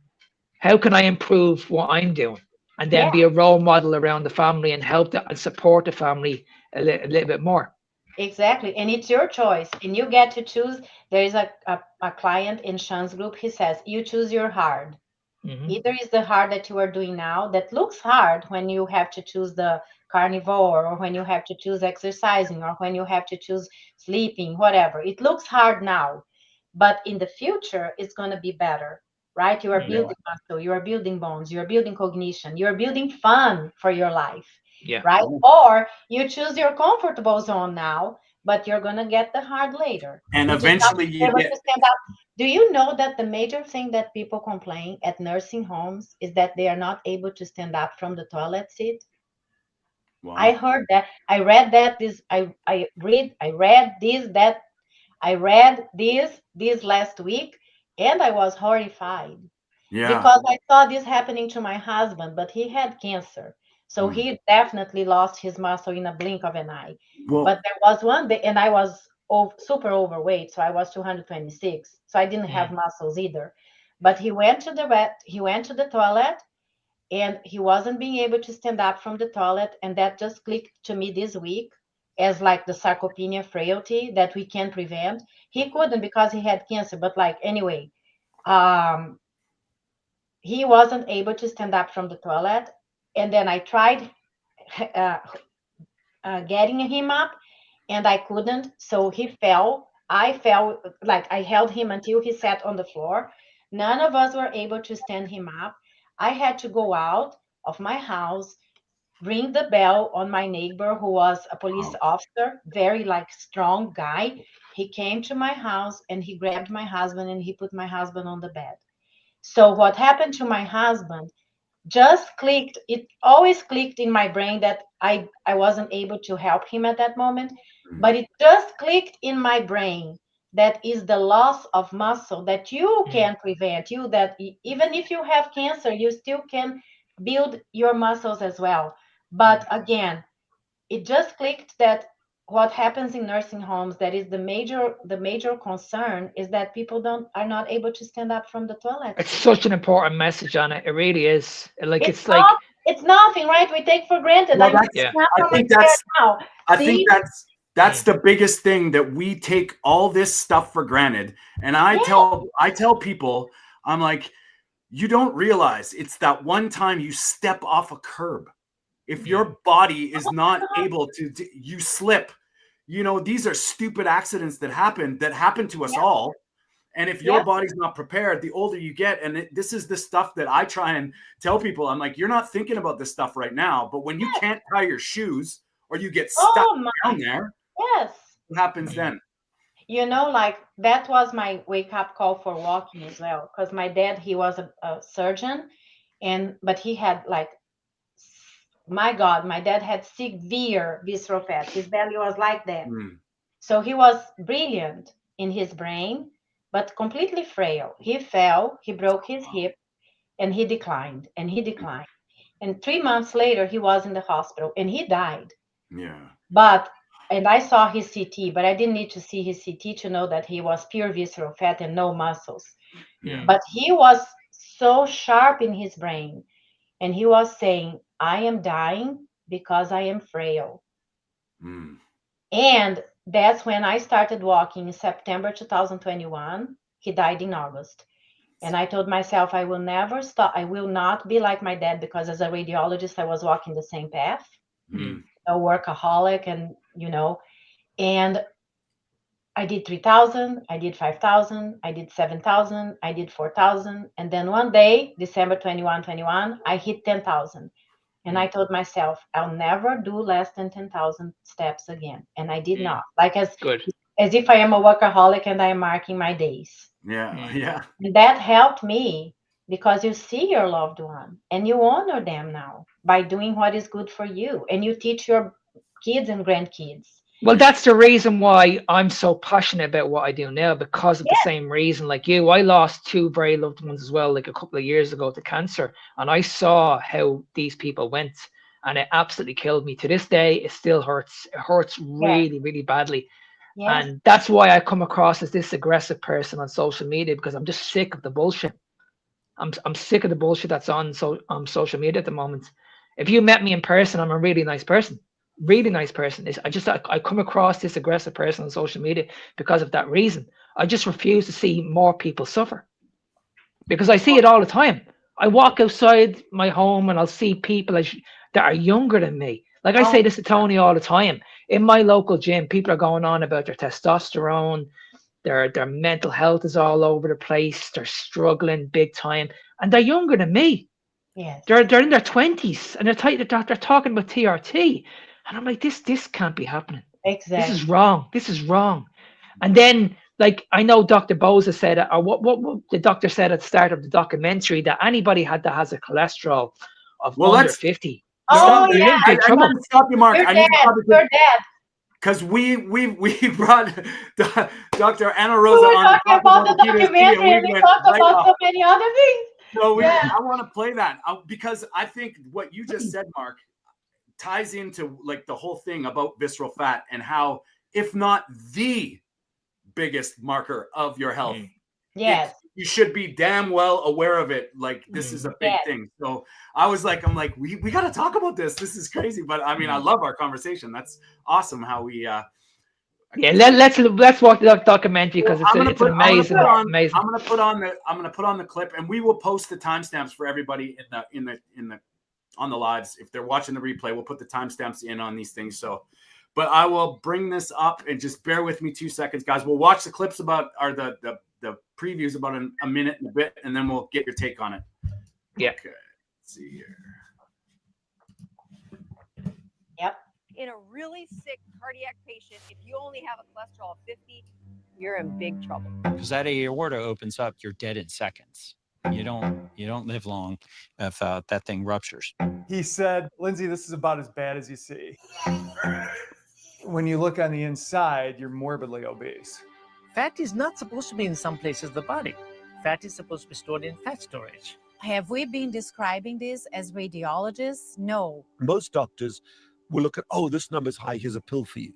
how can I improve what I'm doing? And then Yeah. be a role model around the family and help and support the family a little bit more. Exactly. And it's your choice. And you get to choose. There is a client in Sean's group. He says, you choose your hard. Hmm. Either is the hard that you are doing now that looks hard when you have to choose the carnivore, or when you have to choose exercising, or when you have to choose sleeping, whatever. It looks hard now, but in the future, it's going to be better, right? You are Yeah. building muscle, you are building bones, you are building cognition, you are building fun for your life, Yeah. right? Or you choose your comfortable zone now, but you're going to get the hard later, And which is not eventually being you able get, to stand up. Do you know that the major thing that people complain at nursing homes is that they are not able to stand up from the toilet seat? I wow. heard that. I read that this I read this that I read this last week, and I was horrified Yeah. because I saw this happening to my husband, but he had cancer. So Mm. he definitely lost his muscle in a blink of an eye. But Well, there was one day, and I was super overweight, so I was 226. So I didn't have Mm. muscles either. But he went to the toilet, and he wasn't being able to stand up from the toilet, and that just clicked to me this week as like the sarcopenia frailty that we can prevent. He couldn't because he had cancer, but like anyway, um he wasn't able to stand up from the toilet. And then I tried uh, getting him up, and I couldn't. So he fell. I fell, like I held him until he sat on the floor. None of us were able to stand him up. I had to go out of my house, ring the bell on my neighbor, who was a police wow. officer, very like strong guy. He came to my house and he grabbed my husband and he put my husband on the bed. So what happened to my husband just clicked. It always clicked in my brain that I wasn't able to help him at that moment, Mm. but it just clicked in my brain that is the loss of muscle that you Mm. can prevent. You that even if you have cancer, you still can build your muscles as well. But again, it just clicked that what happens in nursing homes, that is the major concern, is that people don't are not able to stand up from the toilet It's seat. such an important message on it. It really is. Like It's it's not. like, It's nothing, right? We take for granted. Well, I'm that's, sitting yeah. up I on my think chair that's, now. I think See? that's Mm. the biggest thing, that we take all this stuff for granted. And Yeah. I tell people, I'm like, you don't realize it's that one time you step off a curb. If Yeah. your body is not able to, you slip. You know, these are stupid accidents that happen to us Yeah. all. And if your Yeah. body's not prepared, the older you get, and this is the stuff that I try and tell people, I'm like, you're not thinking about this stuff right now, but when you can't tie your shoes or you get stuck Oh my. down there, Yes. what happens Mm. then? You know, like that was my wake up call for walking as well. Because my dad, he was a surgeon, but he had like, my God, my dad had severe visceral fat. His belly was like that. Mm. So he was brilliant in his brain, but completely frail. He fell, he broke his hip, and he declined, and he declined. And 3 months later, he was in the hospital and he died. Yeah. But, and I saw his CT, but I didn't need to see his CT to know that he was pure visceral fat and no muscles. Yeah. But he was so sharp in his brain. And he was saying, I am dying because I am frail. Mm. And that's when I started walking in September 2021. He died in August. And I told myself I will never stop. I will not be like my dad, because as a radiologist, I was walking the same path, a workaholic, and and I did 3,000, I did 5,000, I did 7,000, I did 4,000. And then one day, December 21, I hit 10,000. And I told myself, I'll never do less than 10,000 steps again. And I did not. Like as if I am a workaholic and I am marking my days. Yeah. And that helped me, because you see your loved one and you honor them now by doing what is good for you. And you teach your kids and grandkids. Well, that's the reason why I'm so passionate about what I do now, because of the same reason. Like you, I lost two very loved ones as well, like a couple of years ago to cancer. And I saw how these people went, and it absolutely killed me. To this day, it still hurts. It hurts really, really badly. Yes. And that's why I come across as this aggressive person on social media, because I'm just sick of the bullshit. I'm sick of the bullshit that's on social media at the moment. If you met me in person, I'm a really nice person. Really nice person. I come across this aggressive person on social media because of that reason. I just refuse to see more people suffer, because I see it all the time. I walk outside my home and I'll see people that are younger than me. Like I say this to Tony all the time. In my local gym, people are going on about their testosterone, their mental health is all over the place. They're struggling big time, and they're younger than me. Yes. They're in their 20s, and they're talking about TRT. And I'm like, this can't be happening. Exactly. This is wrong. And then, like, I know Dr. Boza said, or what the doctor said at the start of the documentary, that anybody that has a cholesterol of under 50. Oh, yeah. I need to stop you, Mark. You're dead. Because we brought Dr. Anna Rosa on. We were talking about the documentary, and we talked about so many other things. So I want to play that, because I think what you just said, Mark, ties into like the whole thing about visceral fat and how, if not the biggest marker of your health, yes, you should be damn well aware of it. Like this is a big thing. So I'm like, we got to talk about this. This is crazy. But I mean, I love our conversation. That's awesome how we let's watch the documentary, because it's amazing. I'm gonna put on the clip, and we will post the timestamps for everybody in the on the lives. If they're watching the replay, we'll put the timestamps in on these things. So, but I will bring this up, and just bear with me 2 seconds, guys. We'll watch the clips about the previews about a minute and a bit, and then we'll get your take on it. Yeah. Okay. Let's see here. Yep. In a really sick cardiac patient, if you only have a cholesterol of 50, you're in big trouble. Because that aorta opens up, you're dead in seconds. You don't live long if that thing ruptures. He said, Lindsay, this is about as bad as you see. When you look on the inside, you're morbidly obese. Fat is not supposed to be in some places of the body. Fat is supposed to be stored in fat storage. Have we been describing this as radiologists? No. Most doctors will look at, oh, this number's high, here's a pill for you.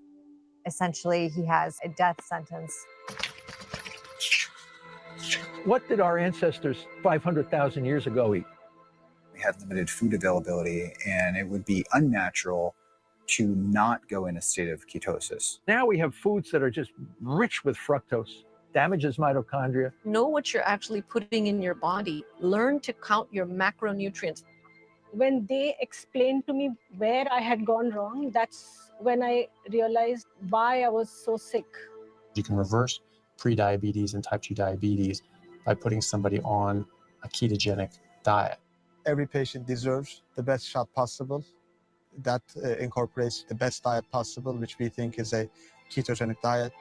Essentially, he has a death sentence. What did our ancestors 500,000 years ago eat? We have limited food availability, and it would be unnatural to not go in a state of ketosis. Now we have foods that are just rich with fructose, damages mitochondria. Know what you're actually putting in your body. Learn to count your macronutrients. When they explained to me where I had gone wrong, that's when I realized why I was so sick. You can reverse pre-diabetes and type 2 diabetes by putting somebody on a ketogenic diet. Every patient deserves the best shot possible. That incorporates the best diet possible, which we think is a ketogenic diet.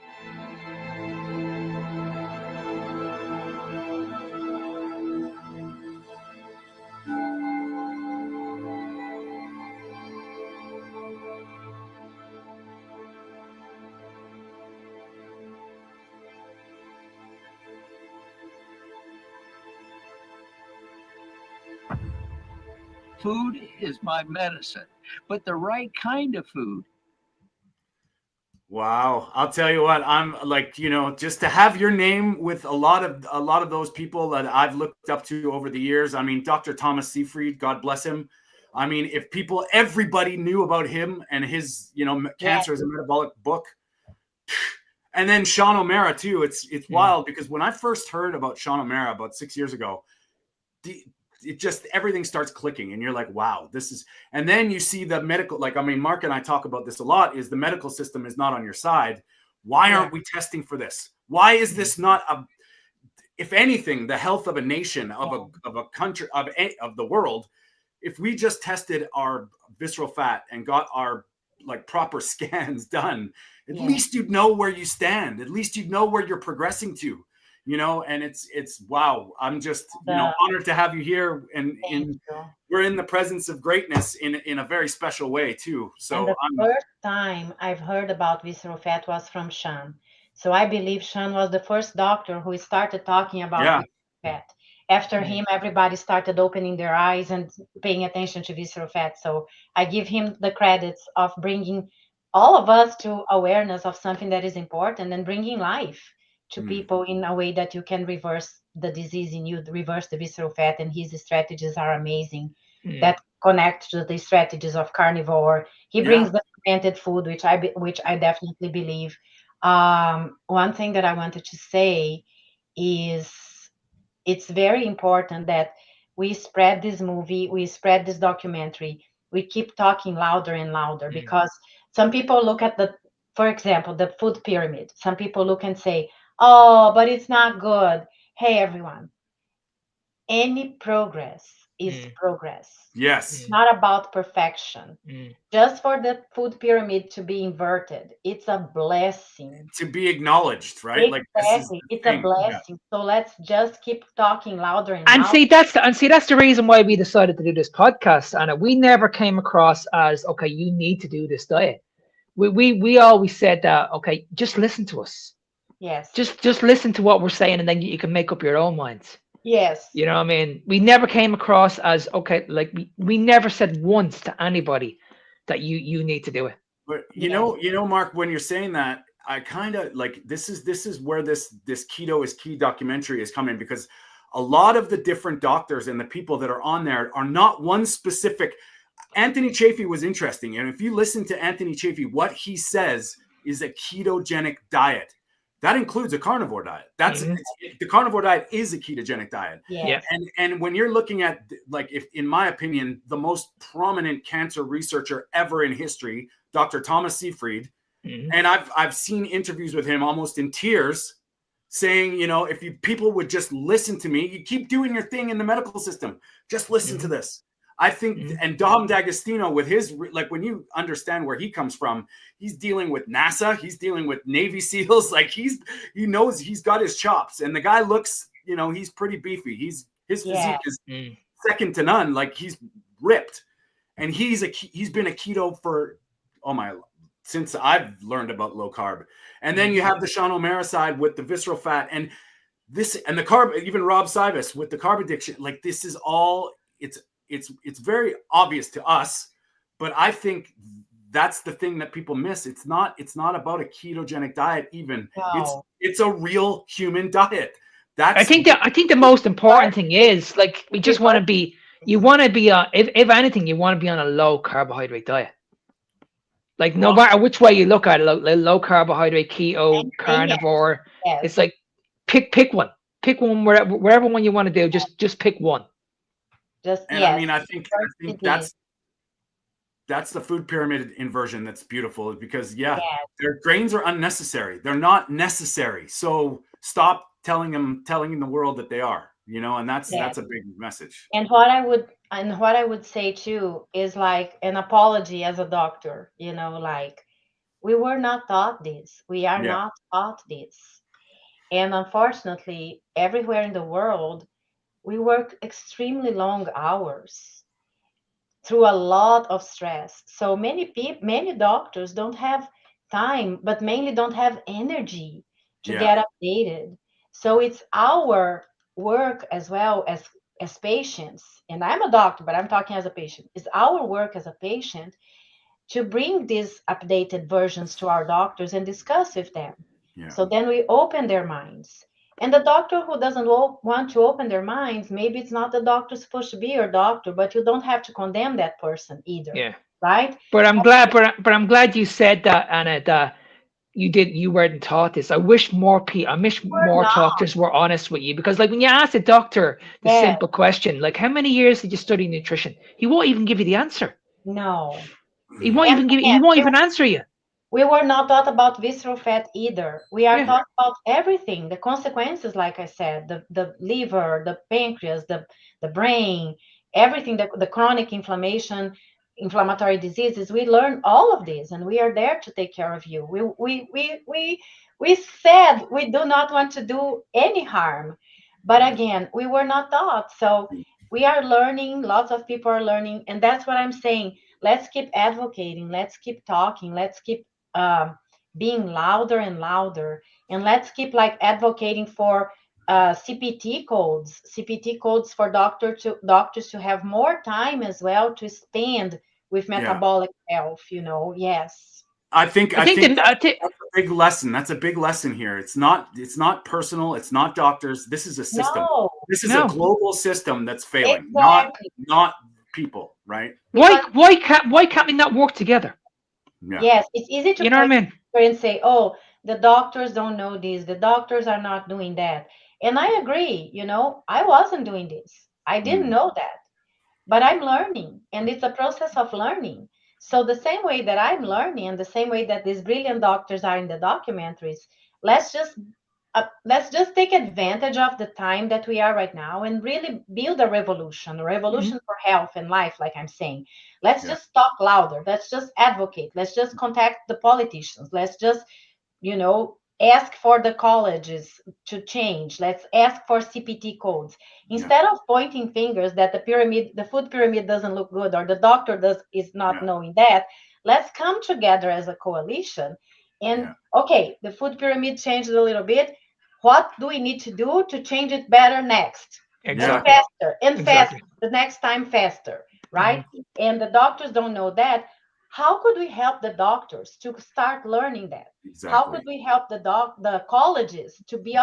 Food is my medicine, but the right kind of food. Wow. I'll tell you what, I'm like, just to have your name with a lot of those people that I've looked up to over the years. I mean, Dr. Thomas Seyfried, God bless him. I mean, if everybody knew about him and his, Cancer is a Metabolic book. And then Sean O'Mara too. It's wild because when I first heard about Sean O'Mara about 6 years ago, it just, everything starts clicking and you're like, wow, this is, and then you see the medical, like, I mean, Mark and I talk about this a lot, is the medical system is not on your side. Why aren't we testing for this? Why is this not if anything, the health of a nation, of a country, of the world, if we just tested our visceral fat and got our like proper scans done, at least you'd know where you stand. At least you'd know where you're progressing to, and it's wow. I'm just, honored to have you here, and we're in the presence of greatness in a very special way too. So and the first time I've heard about visceral fat was from Sean. So I believe Sean was the first doctor who started talking about visceral fat. After him, everybody started opening their eyes and paying attention to visceral fat. So I give him the credits of bringing all of us to awareness of something that is important and bringing life to people in a way that you can reverse the disease in you, reverse the visceral fat. And his strategies are amazing that connect to the strategies of carnivore. He brings the fermented food, which I definitely believe. One thing that I wanted to say is it's very important that we spread this movie, we spread this documentary, we keep talking louder and louder, because some people look at for example, the food pyramid. Some people look and say, oh, but it's not good. Hey, everyone, any progress is progress. Yes. It's not about perfection. Just for the food pyramid to be inverted, it's a blessing. To be acknowledged, right? Exactly. It's a blessing. So let's just keep talking louder and And louder. see, that's the reason why we decided to do this podcast, Anna. We never came across as, okay, you need to do this diet. We always said that, okay, just listen to us. Yes. Just listen to what we're saying, and then you can make up your own minds. Yes. You know what I mean? We never came across as, okay, like we never said once to anybody that you need to do it. But you know, Mark, when you're saying that, I kind of like, this is where this Keto Is Key documentary is coming, because a lot of the different doctors and the people that are on there are not one specific. Anthony Chaffee was interesting. And if you listen to Anthony Chaffee, what he says is a ketogenic diet. That includes a carnivore diet. The carnivore diet is a ketogenic diet. And when you're looking at, like, if in my opinion, the most prominent cancer researcher ever in history, Dr. Thomas Seyfried, and I've seen interviews with him almost in tears, saying, if people would just listen to me, you keep doing your thing in the medical system, just listen to this. I think, and Dom D'Agostino with his, like, when you understand where he comes from, he's dealing with NASA, he's dealing with Navy SEALs, like he knows, he's got his chops, and the guy looks, he's pretty beefy. His physique is second to none. Like, he's ripped, and he's been a keto for, since I've learned about low carb. And then you have the Sean O'Mara side with the visceral fat and the carb, even Rob Sivas with the carb addiction. Like, this is all, it's very obvious to us, but I think that's the thing that people miss. It's not about a ketogenic diet even. No. It's a real human diet. I think the most important thing is, like, we just want to be, if anything, you want to be on a low carbohydrate diet. Like, no matter which way you look at it, low carbohydrate, keto, carnivore, it's like pick one, wherever one you want to do, just pick one. I mean, I think that's the food pyramid inversion that's beautiful, because their grains are unnecessary. They're not necessary. So stop telling the world that they are, and that's a big message. And what I would say too is, like, an apology as a doctor, like, we were not taught this. We are not taught this. And unfortunately, everywhere in the world, we work extremely long hours through a lot of stress. So many doctors don't have time, but mainly don't have energy to get updated. So it's our work as well as patients. And I'm a doctor, but I'm talking as a patient. It's our work as a patient to bring these updated versions to our doctors and discuss with them. So then we open their minds. And the doctor who doesn't want to open their minds, maybe it's not the doctor supposed to be your doctor, but you don't have to condemn that person either. Yeah. Right? But I'm glad, but I'm glad you said that, Anna, that you weren't taught this. I wish more doctors were honest with you, because like when you ask a doctor the simple question, like how many years did you study nutrition? He won't even give you the answer. No. He won't even give you, he won't even answer you. We were not taught about visceral fat either. We are taught about everything, the consequences, like I said, the liver, the pancreas, the brain, everything, the chronic inflammatory diseases. We learn all of this, and we are there to take care of you. We said we do not want to do any harm, but again, we were not taught. So we are learning, lots of people are learning, and that's what I'm saying. Let's keep advocating, let's keep talking, let's keep being louder and louder, and let's keep like advocating for CPT codes for doctors to have more time as well to spend with metabolic health. Yes. I think that's a big lesson. That's a big lesson here. It's not personal. It's not doctors. This is a system. No. This is a global system that's failing, not people, right? Why can't we not work together? Yeah. Yes, it's easy to you know what I mean? And say, oh, the doctors don't know this, the doctors are not doing that. And I agree, I wasn't doing this. I didn't know that. But I'm learning, and it's a process of learning. So the same way that I'm learning, and the same way that these brilliant doctors are in the documentaries, let's just take advantage of the time that we are right now and really build a revolution for health and life, like I'm saying. Let's just talk louder. Let's just advocate. Let's just contact the politicians. Let's just, ask for the colleges to change. Let's ask for CPT codes. Instead of pointing fingers that the food pyramid doesn't look good, or the doctor is not knowing that, let's come together as a coalition. And okay, the food pyramid changed a little bit. What do we need to do to change it better next? Exactly. Faster, the next time faster, right? And the doctors don't know that. How could we help the doctors to start learning that? Exactly. How could we help the colleges to be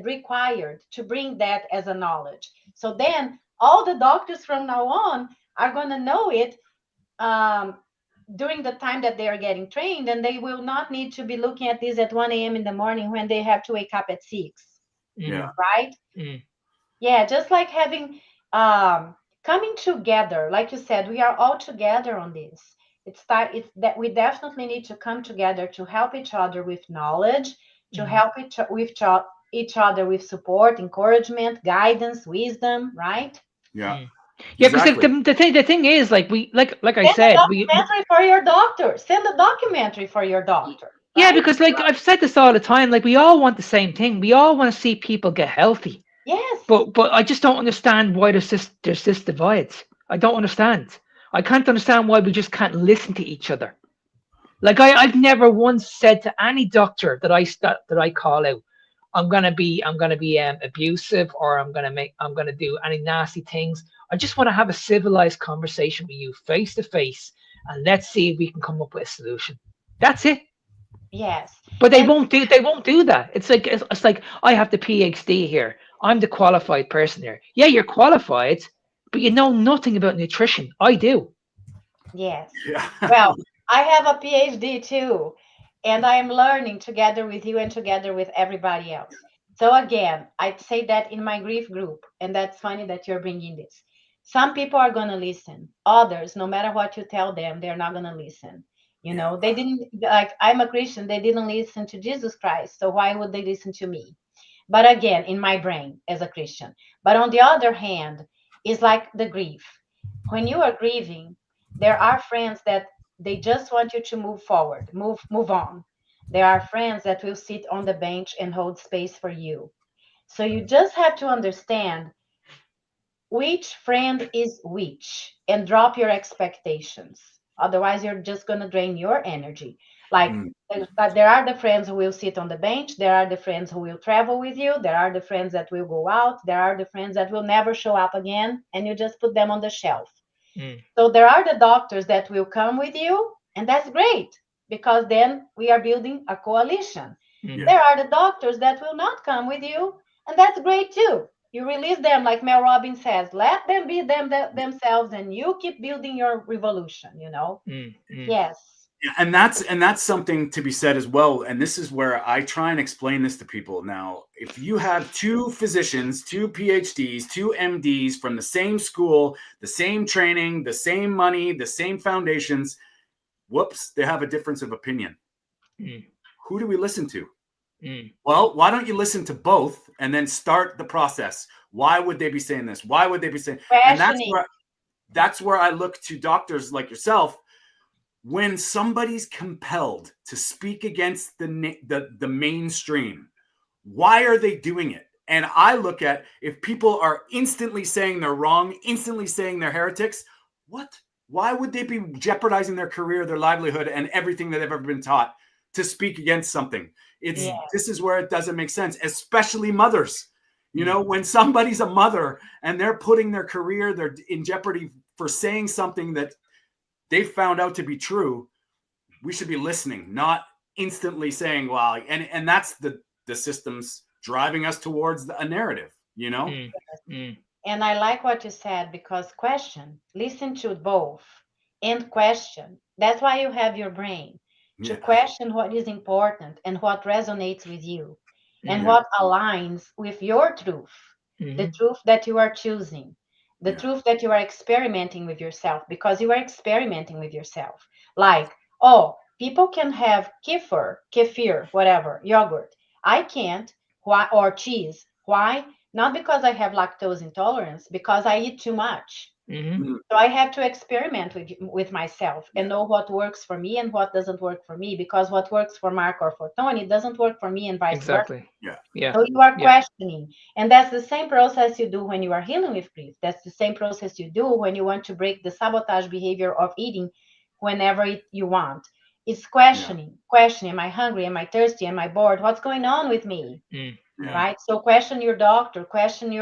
required to bring that as a knowledge? So then all the doctors from now on are going to know it during the time that they are getting trained, and they will not need to be looking at this at 1 a.m. in the morning when they have to wake up at 6. Yeah. Right? Yeah, just like having coming together, like you said, we are all together on this. It's that we definitely need to come together to help each other with knowledge, to help each other with support, encouragement, guidance, wisdom, right? Yeah. Yeah, because the thing is, like I said, send a documentary for your doctor. Send a documentary for your doctor. Right? Yeah, because like I've said this all the time, like we all want the same thing. We all want to see people get healthy. Yes. But I just don't understand why there's this divides. I don't understand. I can't understand why we just can't listen to each other. Like I've never once said to any doctor that I call out, I'm gonna be abusive, or I'm gonna do any nasty things. I just want to have a civilized conversation with you face to face, and let's see if we can come up with a solution. That's it. Yes. But they won't do that. It's like I have the PhD here. I'm the qualified person here. Yeah, you're qualified, but you know nothing about nutrition. I do. Yes. Yeah. Well, I have a PhD too, and I am learning together with you and together with everybody else. So again, I'd say that in my grief group, and that's funny that you're bringing this. Some people are going to listen. Others, no matter what you tell them, they're not going to listen. They didn't, like, I'm a Christian. They didn't listen to Jesus Christ. So why would they listen to me? But again, in my brain as a Christian. But on the other hand, it's like the grief. When you are grieving, there are friends that they just want you to move forward, move on. There are friends that will sit on the bench and hold space for you. So you just have to understand which friend is which and drop your expectations. Otherwise, you're just going to drain your energy. Like there are the friends who will sit on the bench. There are the friends who will travel with you. There are the friends that will go out. There are the friends that will never show up again, and you just put them on the shelf. So there are the doctors that will come with you, and that's great, because then we are building a coalition. There are the doctors that will not come with you, And that's great too. You release them, like Mel Robbins says, let them be themselves, and you keep building your revolution, you know? Yes. Yeah, and that's something to be said as well. And this is where I try and explain this to people. Now, if you have two physicians, two PhDs, two MDs from the same school, the same training, the same money, the same foundations, whoops, they have a difference of opinion. Who do we listen to? Well, why don't you listen to both and then start the process? Why would they be saying this? Why would they be saying? And that's where I look to doctors like yourself. When somebody's compelled to speak against the mainstream, why are they doing it? And I look at, if people are instantly saying they're wrong, instantly saying they're heretics, what? Why would they be jeopardizing their career, their livelihood, and everything that they've ever been taught to speak against something? This is where it doesn't make sense, especially mothers. You know, when somebody's a mother and they're putting their career, they're in jeopardy for saying something that they found out to be true, we should be listening, not instantly saying, well, and that's the systems driving us towards a narrative, you know? And I like what you said, because listen to both and question. That's why you have your brain to question what is important and what resonates with you and what aligns with your truth, the truth that you are choosing. The truth that you are experimenting with yourself, because you are experimenting with yourself. Like, oh, people can have kefir, whatever, yogurt. I can't. Why? Or cheese. Why? Not because I have lactose intolerance, because I eat too much. So I have to experiment with myself and know what works for me and what doesn't work for me, because what works for Mark or for Tony doesn't work for me, and vice versa. So you are questioning. And that's the same process you do when you are healing with grief. That's the same process you do when you want to break the sabotage behavior of eating whenever you want. It's questioning. Am I hungry? Am I thirsty? Am I bored? What's going on with me? Right? So question your doctor, question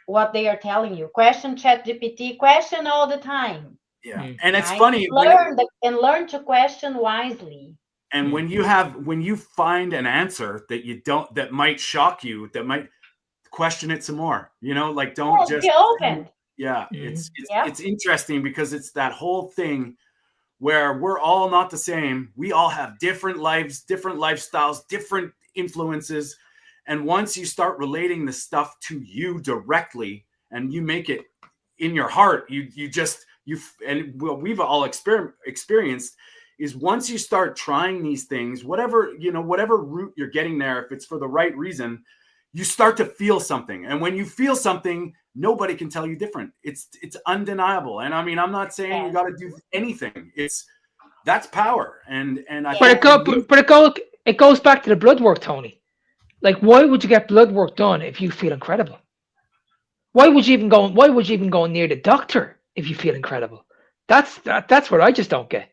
what they are telling you, question ChatGPT, question all the time. And it's right? funny. Learn to question wisely. And when you find an answer that might shock you, that might question it some more, you know, like don't just be open. It's interesting, because it's that whole thing where we're all not the same. We all have different lives, different lifestyles, different influences. And once you start relating the stuff to you directly and you make it in your heart, we've all experienced is, once you start trying these things, whatever route you're getting there, if it's for the right reason, you start to feel something. And when you feel something, nobody can tell you different. It's undeniable. And I mean, I'm not saying you got to do anything. That's power. And I think it goes back to the blood work, Tony. Like, why would you get blood work done if you feel incredible? Why would you even go near the doctor if you feel incredible? That's what I just don't get.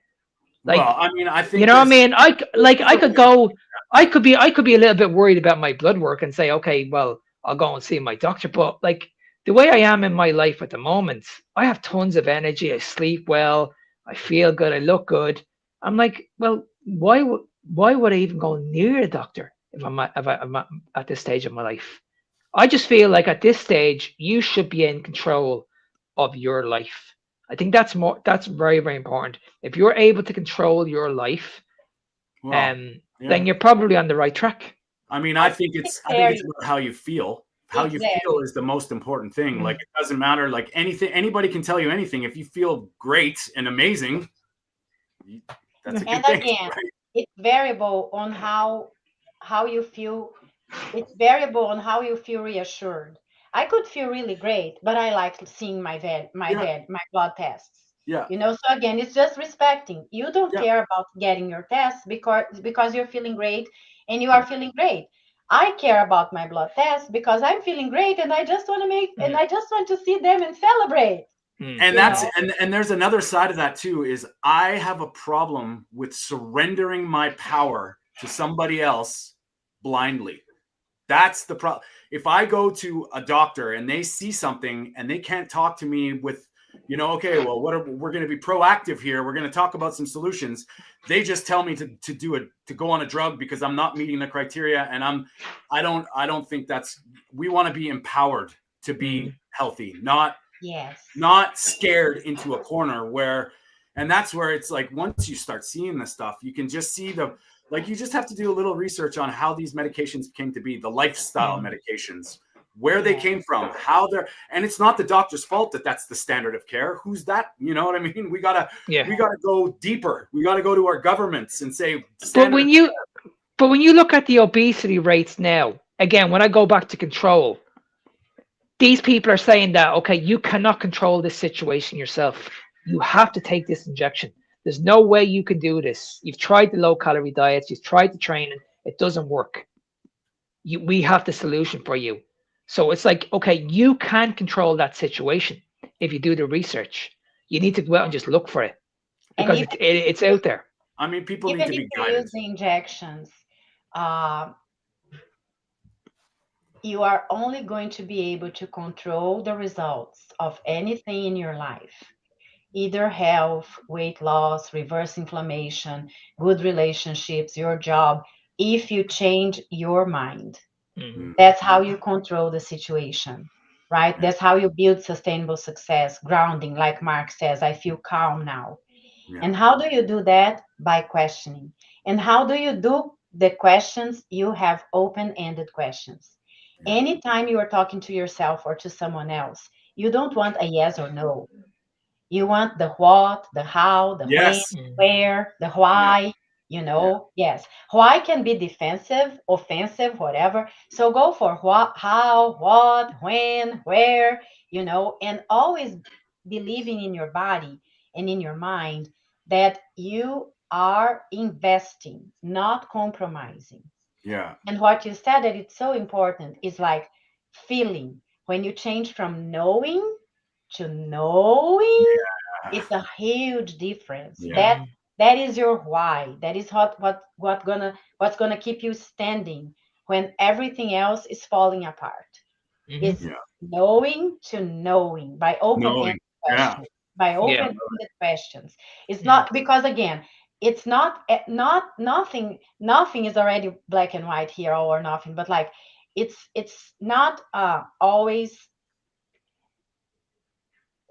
Like, well, I mean, I think, you know what I mean? I could be a little bit worried about my blood work and say, okay, well, I'll go and see my doctor. But like, the way I am in my life at the moment, I have tons of energy. I sleep well. I feel good. I look good. I'm like, well, why would I even go near a doctor if I'm at this stage of my life? I just feel like at this stage, you should be in control of your life. I think that's very, very important. If you're able to control your life, then you're probably on the right track. I mean, I think it's about how you feel. How you feel is the most important thing. Like, it doesn't matter. Like, anybody can tell you anything. If you feel great and amazing, that's a good thing. And again, it's variable on how you feel. It's variable on how you feel reassured. I could feel really great, but I like seeing my blood tests. Yeah. You know, so again, it's just respecting. You don't care about getting your tests because you're feeling great and you are feeling great. I care about my blood tests because I'm feeling great and I just want to see them and celebrate. And and there's another side of that too, is I have a problem with surrendering my power to somebody else blindly. That's the problem. If I go to a doctor and they see something and they can't talk to me with you know, okay, well, we're going to be proactive here. We're going to talk about some solutions. They just tell me to go on a drug because I'm not meeting the criteria. And I don't think we want to be empowered to be healthy, not scared into a corner and that's where it's like, once you start seeing this stuff, you can just see you just have to do a little research on how these medications came to be, the lifestyle medications, where they came from, and it's not the doctor's fault that that's the standard of care. Who's that? You know what I mean? We gotta go deeper. We gotta go to our governments and say, but when you look at the obesity rates now, again, when I go back to control, these people are saying that, okay, you cannot control this situation yourself. You have to take this injection. There's no way you can do this. You've tried the low-calorie diets. You've tried the training. It doesn't work. We have the solution for you. So it's like, okay, you can control that situation if you do the research. You need to go out and just look for it because it's out there. I mean, people need to be guided. Use the injections, you are only going to be able to control the results of anything in your life. Either health, weight loss, reverse inflammation, good relationships, your job, if you change your mind. That's how you control the situation, right? That's how you build sustainable success, grounding, like Mark says, I feel calm now. And how do you do that? By questioning. And how do you do the questions? You have open-ended questions. Anytime you are talking to yourself or to someone else, you don't want a yes or no. You want the what, the how, the when, where, the why, you know. Yes. Why can be defensive, offensive, whatever. So go for what, how, what, when, where, you know, and always believing in your body and in your mind that you are investing, not compromising. Yeah. And what you said that it's so important is like feeling. When you change from knowing to knowing, it's a huge difference. That is your why. That is what's gonna keep you standing when everything else is falling apart. It's knowing to knowing by open-ended questions. By open-ended questions. It's not because, again, it's not nothing is already black and white here, all or nothing, but like it's not always.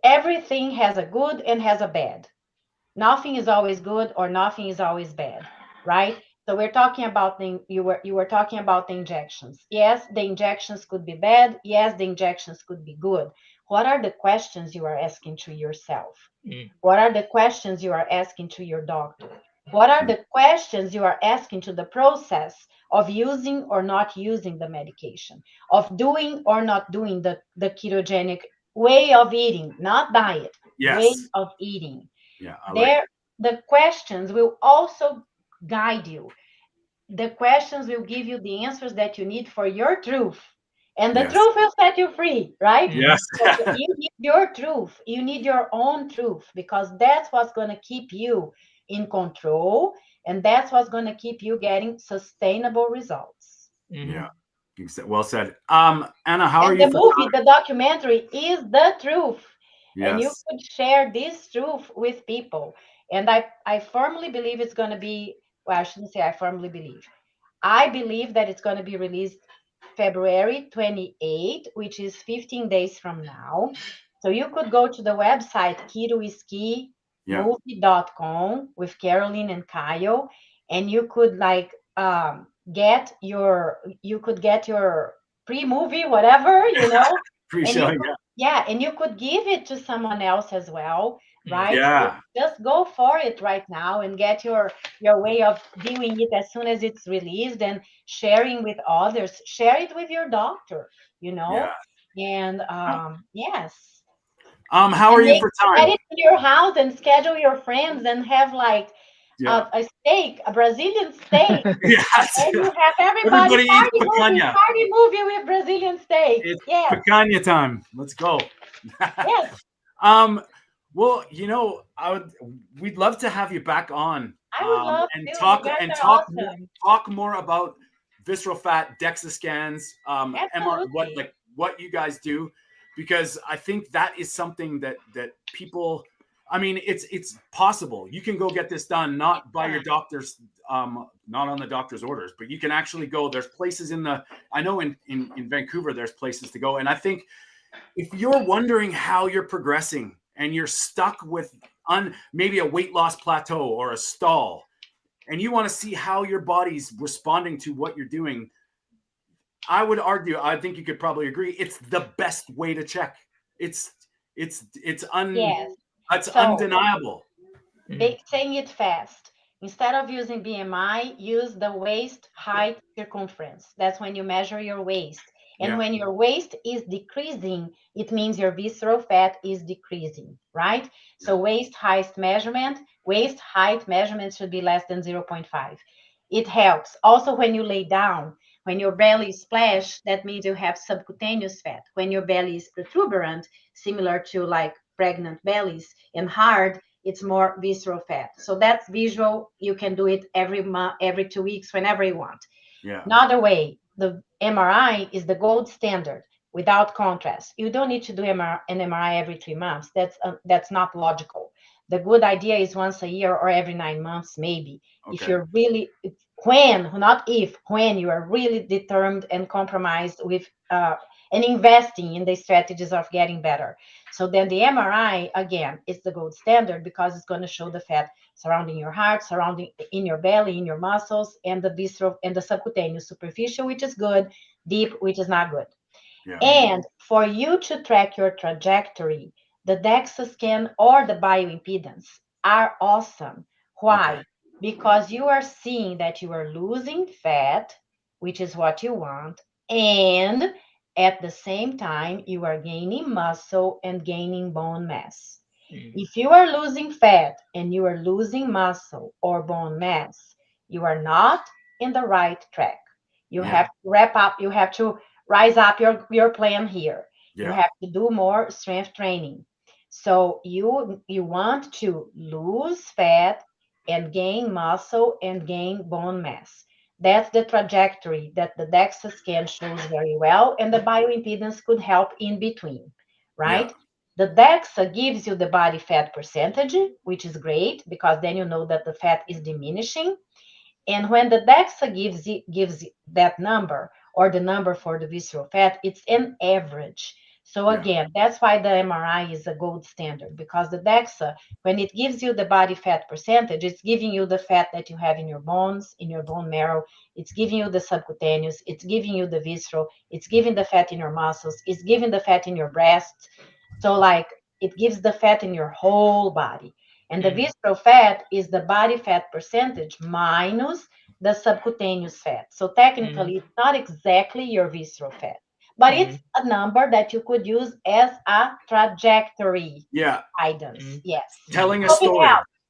Everything has a good and has a bad. Nothing is always good or nothing is always bad, right? So we're talking about you were talking about the injections. Yes, the injections could be bad. Yes, the injections could be good. What are the questions you are asking to yourself? What are the questions you are asking to your doctor? What are the questions you are asking to the process of using or not using the medication, of doing or not doing the ketogenic way of eating, not diet, way of eating. The questions will also guide you. The questions will give you the answers that you need for your truth. And the truth will set you free, right? Yes. So you need your truth. You need your own truth, because that's what's going to keep you in control. And that's what's going to keep you getting sustainable results. Yeah. Well said. Anna, how are you? The documentary is the truth. Yes. And you could share this truth with people. And I firmly believe it's going to be, well, I shouldn't say I firmly believe. I believe that it's going to be released February 28, which is 15 days from now. So you could go to the website Keto Is Key movie.com with Caroline and Kyle, and you could get your pre-movie, whatever, you know. Pre-showing, and you could give it to someone else as well, right? Yeah. So just go for it right now and get your way of doing it as soon as it's released and sharing with others. Share it with your doctor, you know. And yes. How are you for time? Get it to your house and schedule your friends and have a steak, a Brazilian steak. And you have everybody party movie with Brazilian steak. It's picanha time. Let's go. Yes. Well, you know, we'd love to have you back on. I would love to talk more about visceral fat, DEXA scans, MR, what you guys do. because I think that is something that people, I mean, it's possible. You can go get this done, not by your doctor's, not on the doctor's orders, but you can actually go. There's places I know in Vancouver, there's places to go. And I think if you're wondering how you're progressing and you're stuck with maybe a weight loss plateau or a stall, and you want to see how your body's responding to what you're doing, I would argue, I think you could probably agree, it's the best way to check. It's undeniable. Saying it fast. Instead of using BMI, use the waist height circumference. That's when you measure your waist. And when your waist is decreasing, it means your visceral fat is decreasing, right? So waist height measurement should be less than 0.5. It helps. Also, when you lay down, when your belly is splashed, that means you have subcutaneous fat. When your belly is protuberant, similar to like pregnant bellies, and hard, it's more visceral fat. So that's visual. You can do it every 2 weeks, whenever you want. Another way, the MRI is the gold standard without contrast. You don't need to do an MRI every 3 months. That's not logical. The good idea is once a year or every 9 months, maybe. If you're really, when you are really determined and compromised with and investing in the strategies of getting better. So then the MRI, again, is the gold standard because it's going to show the fat surrounding your heart, surrounding in your belly, in your muscles, and the visceral and the subcutaneous, superficial, which is good, deep, which is not good. And for you to track your trajectory, the DEXA scan or the bioimpedance are awesome. Why? Because you are seeing that you are losing fat, which is what you want, and at the same time, you are gaining muscle and gaining bone mass. If you are losing fat and you are losing muscle or bone mass, you are not in the right track. You have to wrap up, you have to rise up your plan here. You have to do more strength training. So you want to lose fat and gain muscle and gain bone mass. That's the trajectory that the DEXA scan shows very well, and the bioimpedance could help in between, right? The DEXA gives you the body fat percentage, which is great because then you know that the fat is diminishing. And when the DEXA gives that number, or the number for the visceral fat, it's an average. So again, that's why the MRI is a gold standard, because the DEXA, when it gives you the body fat percentage, it's giving you the fat that you have in your bones, in your bone marrow. It's giving you the subcutaneous. It's giving you the visceral. It's giving the fat in your muscles. It's giving the fat in your breasts. So like it gives the fat in your whole body. And the visceral fat is the body fat percentage minus the subcutaneous fat. So technically, it's not exactly your visceral fat, but it's a number that you could use as a trajectory guidance. Yes. Telling a story.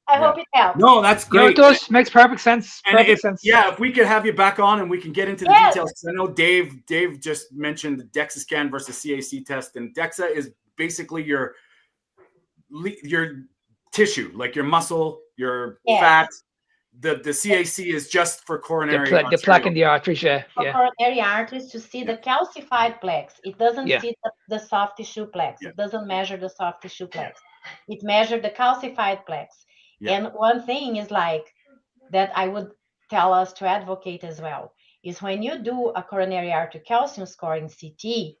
I hope it helps. No, that's great. No, it does. Makes perfect sense. If we could have you back on and we can get into the details. I know Dave just mentioned the DEXA scan versus CAC test, and DEXA is basically your tissue, like your muscle, your fat. The CAC is just for coronary. The plaque in the arteries, For coronary arteries to see the calcified plaques. It doesn't see the soft tissue plaques. It doesn't measure the soft tissue plaques. It measures the calcified plaques. And one thing is like that I would tell us to advocate as well is when you do a coronary artery calcium score in CT,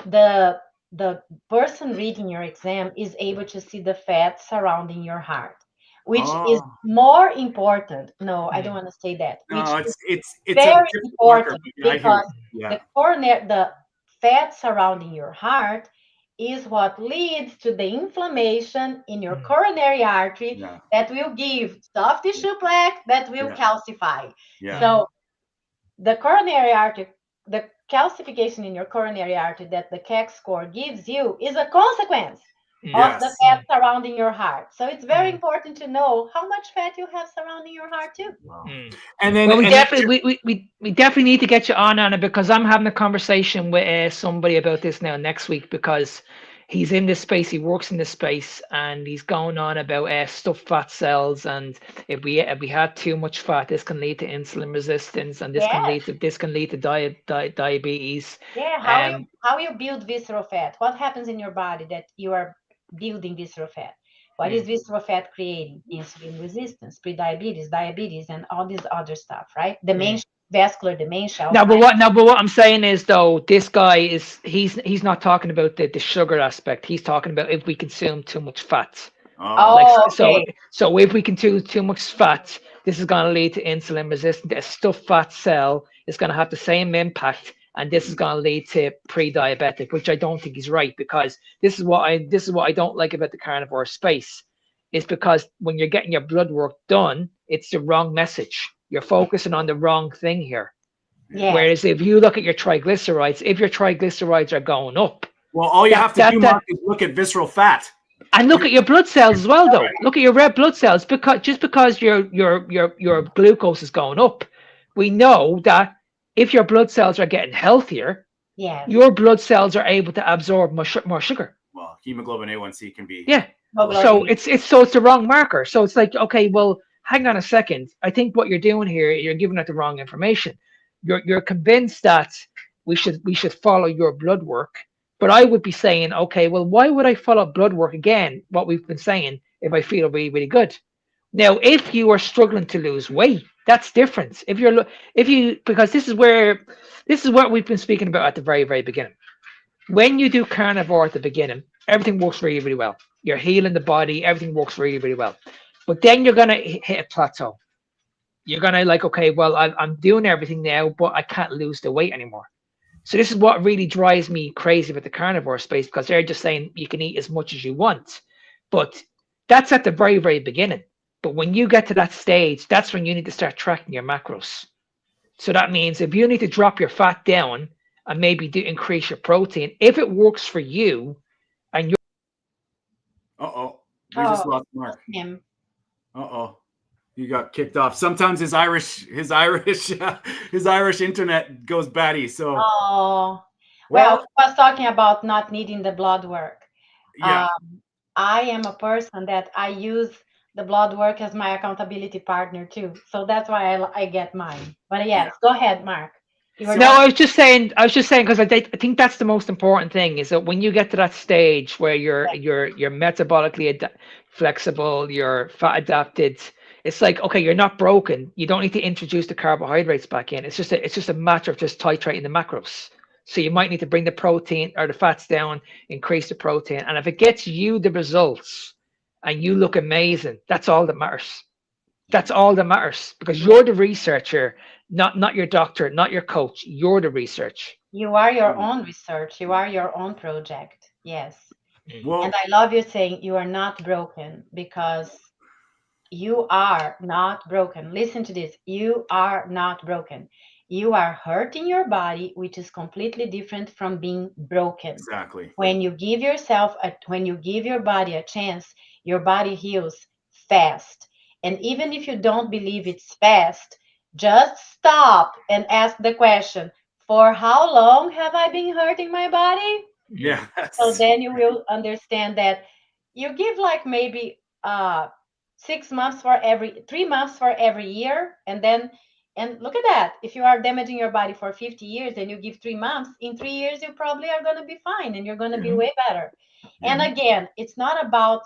the person reading your exam is able to see the fat surrounding your heart, which is more important. No, I don't want to say that. No, it's very important because the fat surrounding your heart is what leads to the inflammation in your coronary artery that will give soft tissue plaque that will calcify. So the coronary artery, the calcification in your coronary artery that the CAC score gives you is a consequence of the fat surrounding your heart. So it's very important to know how much fat you have surrounding your heart too. And then we definitely need to get you on it, because I'm having a conversation with somebody about this now next week, because he's in this space, he works in this space, and he's going on about stuffed fat cells, and if we had too much fat, this can lead to insulin resistance, and this can lead to diabetes. Yeah, how you build visceral fat? What happens in your body that you are building visceral fat? What is visceral fat creating? Insulin resistance, pre-diabetes, diabetes, and all this other stuff, right? Dementia, vascular dementia. But what I'm saying is, though, this guy he's not talking about the sugar aspect. He's talking about if we consume too much fat. Okay. So if we consume too much fat, this is going to lead to insulin resistance. A stuffed fat cell is going to have the same impact, and this is going to lead to pre-diabetic, which I don't think is right, because this is what I don't like about the carnivore space, is because when you're getting your blood work done, it's the wrong message. You're focusing on the wrong thing here. Yeah. Whereas if you look at your triglycerides, if your triglycerides are going up, well, all you have to do, Mark, is look at visceral fat. And look at your blood cells as well, though. Look at your red blood cells, because just because your glucose is going up, we know that if your blood cells are getting healthier, your blood cells are able to absorb more sugar. Well, hemoglobin A1C can be. Yeah. So it's the wrong marker. So it's like, okay, well, hang on a second. I think what you're doing here, you're giving out the wrong information. You're convinced that we should follow your blood work. But I would be saying, okay, well, why would I follow blood work again, what we've been saying, if I feel really, really good? Now, if you are struggling to lose weight, that's different. Because this is what we've been speaking about at the very, very beginning. When you do carnivore at the beginning, everything works really, really well. You're healing the body, everything works really, really well. But then you're going to hit a plateau. You're going to like, okay, well, I'm doing everything now, but I can't lose the weight anymore. So this is what really drives me crazy with the carnivore space, because they're just saying you can eat as much as you want. But that's at the very, very beginning. But when you get to that stage, that's when you need to start tracking your macros. So that means if you need to drop your fat down and maybe increase your protein, if it works for you and you're... We just lost Mark. He got kicked off. Sometimes his Irish internet goes batty. So well, I was talking about not needing the blood work. Yeah. I am a person that I use the blood work as my accountability partner too. So that's why I get mine. But yes, go ahead, Mark. I was just saying because I think that's the most important thing, is that when you get to that stage where you're metabolically flexible, you're fat adapted, it's like, okay, you're not broken. You don't need to introduce the carbohydrates back in. It's just a matter of just titrating the macros. So you might need to bring the protein or the fats down, increase the protein. And if it gets you the results and you look amazing, that's all that matters. That's all that matters, because you're the researcher, not your doctor, not your coach. You're the research. You are your own research. You are your own project. Yes. Well, and I love you saying you are not broken, because you are not broken. Listen to this. You are not broken. You are hurting your body, which is completely different from being broken. Exactly. When you give your body a chance, your body heals fast. And even if you don't believe it's fast, just stop and ask the question, for how long have I been hurting my body? Yeah. So then you will understand that you give like maybe 3 months for every year, and look at that. If you are damaging your body for 50 years and you give 3 months, in 3 years you probably are going to be fine and you're going to be way better. And again, it's not about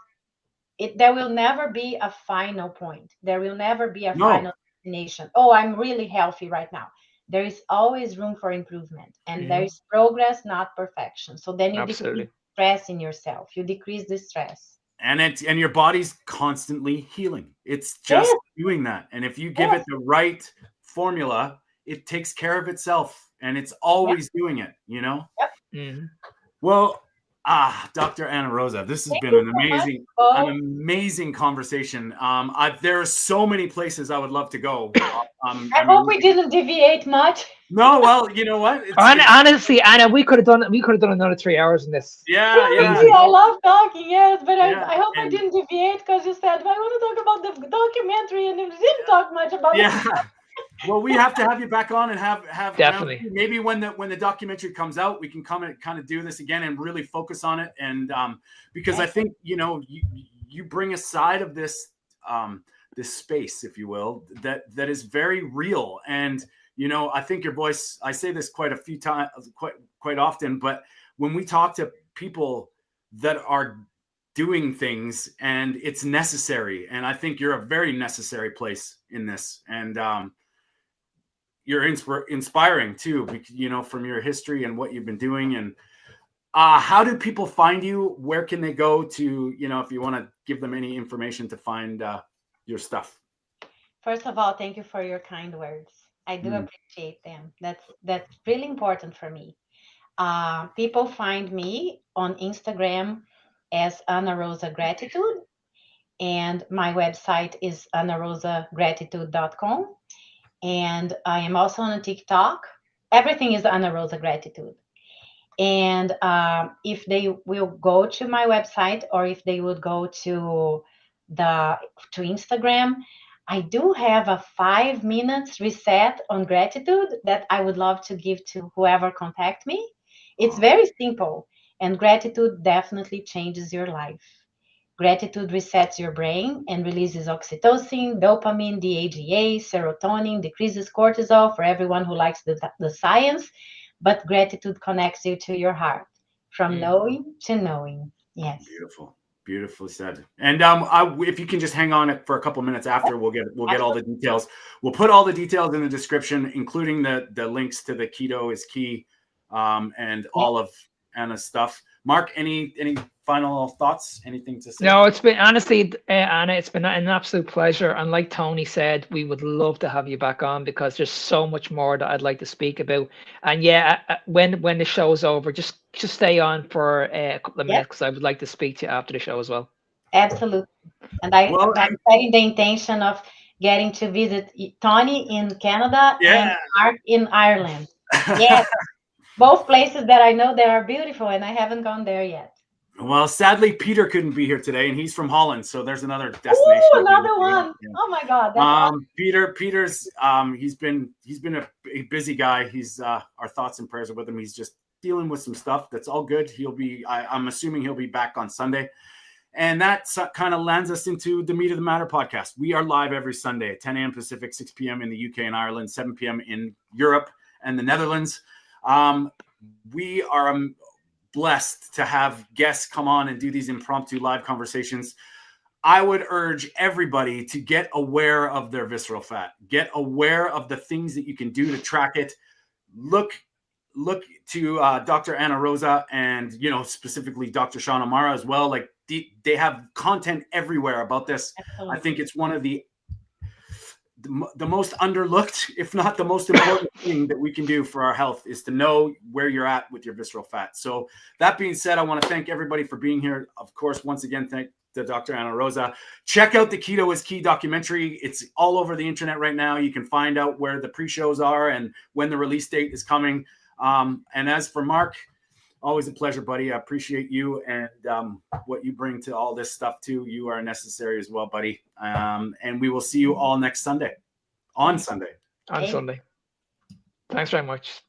it. There will never be a final point. There will never be a final destination. Oh, I'm really healthy right now. There is always room for improvement, and there is progress, not perfection. So then you decrease stress in yourself. You decrease the stress. And your body's constantly healing. It's just doing that. And if you give it the right formula, it takes care of itself, and it's always doing it, you know? Yep. Well, Dr. Ana Rosa, this has been an amazing conversation. There are so many places I would love to go. I hope we didn't deviate much. No, well, you know what? Honestly, Anna, we could have done another 3 hours in this. Yeah. I love talking, yes, but I hope I didn't deviate, because you said, I want to talk about the documentary, and you didn't talk much about it. Well, we have to have you back on and have Definitely. maybe when the documentary comes out, we can come and kind of do this again and really focus on it. And because I think you bring a side of this this space, if you will, that is very real. And I think your voice. I say this quite a few times, quite often, but when we talk to people that are doing things and it's necessary, and I think you're a very necessary place in this, and you're inspiring too, from your history and what you've been doing. And how do people find you? Where can they go to, if you want to give them any information to find your stuff? First of all, thank you for your kind words. I do appreciate them. That's really important for me. People find me on Instagram as Ana Rosa Gratitude, and my website is anarosagratitude.com. And I am also on TikTok. Everything is Ana Rosa Gratitude. And if they will go to my website, or if they would go to Instagram, I do have a 5 minutes reset on gratitude that I would love to give to whoever contact me. It's very simple, and gratitude definitely changes your life. Gratitude resets your brain and releases oxytocin, dopamine, DHEA, serotonin, decreases cortisol for everyone who likes the science. But gratitude connects you to your heart, from knowing to knowing. Yes. Beautiful. Beautifully said. And if you can just hang on for a couple minutes after, we'll get all the details. We'll put all the details in the description, including the links to the Keto Is Key and all of Anna's stuff. Mark, any final thoughts? Anything to say? No, it's been, honestly, Anna, it's been an absolute pleasure. And like Tony said, we would love to have you back on, because there's so much more that I'd like to speak about. And when the show's over, just stay on for a couple of minutes, because I would like to speak to you after the show as well. Absolutely. And I'm setting the intention of getting to visit Tony in Canada and Mark in Ireland. Yes. Both places that I know that are beautiful, and I haven't gone there yet. Well, sadly, Peter couldn't be here today, and he's from Holland, so there's another destination. Ooh, another one! Yeah. Oh my God! That's awesome. Peter's he's been a busy guy. He's our thoughts and prayers are with him. He's just dealing with some stuff. That's all good. He'll be. I'm assuming he'll be back on Sunday, and that kind of lands us into the Meat of the Matter podcast. We are live every Sunday at 10 a.m. Pacific, 6 p.m. in the UK and Ireland, 7 p.m. in Europe and the Netherlands. We are blessed to have guests come on and do these impromptu live conversations. I would urge everybody to get aware of their visceral fat, get aware of the things that you can do to track it. Look to Dr. Ana Rosa and, specifically Dr. Sean O'Mara as well. Like they have content everywhere about this. Absolutely. I think it's one of the most underlooked, if not the most important thing that we can do for our health, is to know where you're at with your visceral fat. So that being said, I want to thank everybody for being here. Of course, once again, thank the Dr. Ana Rosa. Check out the Keto Is Key documentary. It's all over the internet right now. You can find out where the pre-shows are and when the release date is coming. And as for Mark, always a pleasure, buddy. I appreciate you and what you bring to all this stuff too. You are necessary as well, buddy. And we will see you all next Sunday. On Sunday. Thanks very much.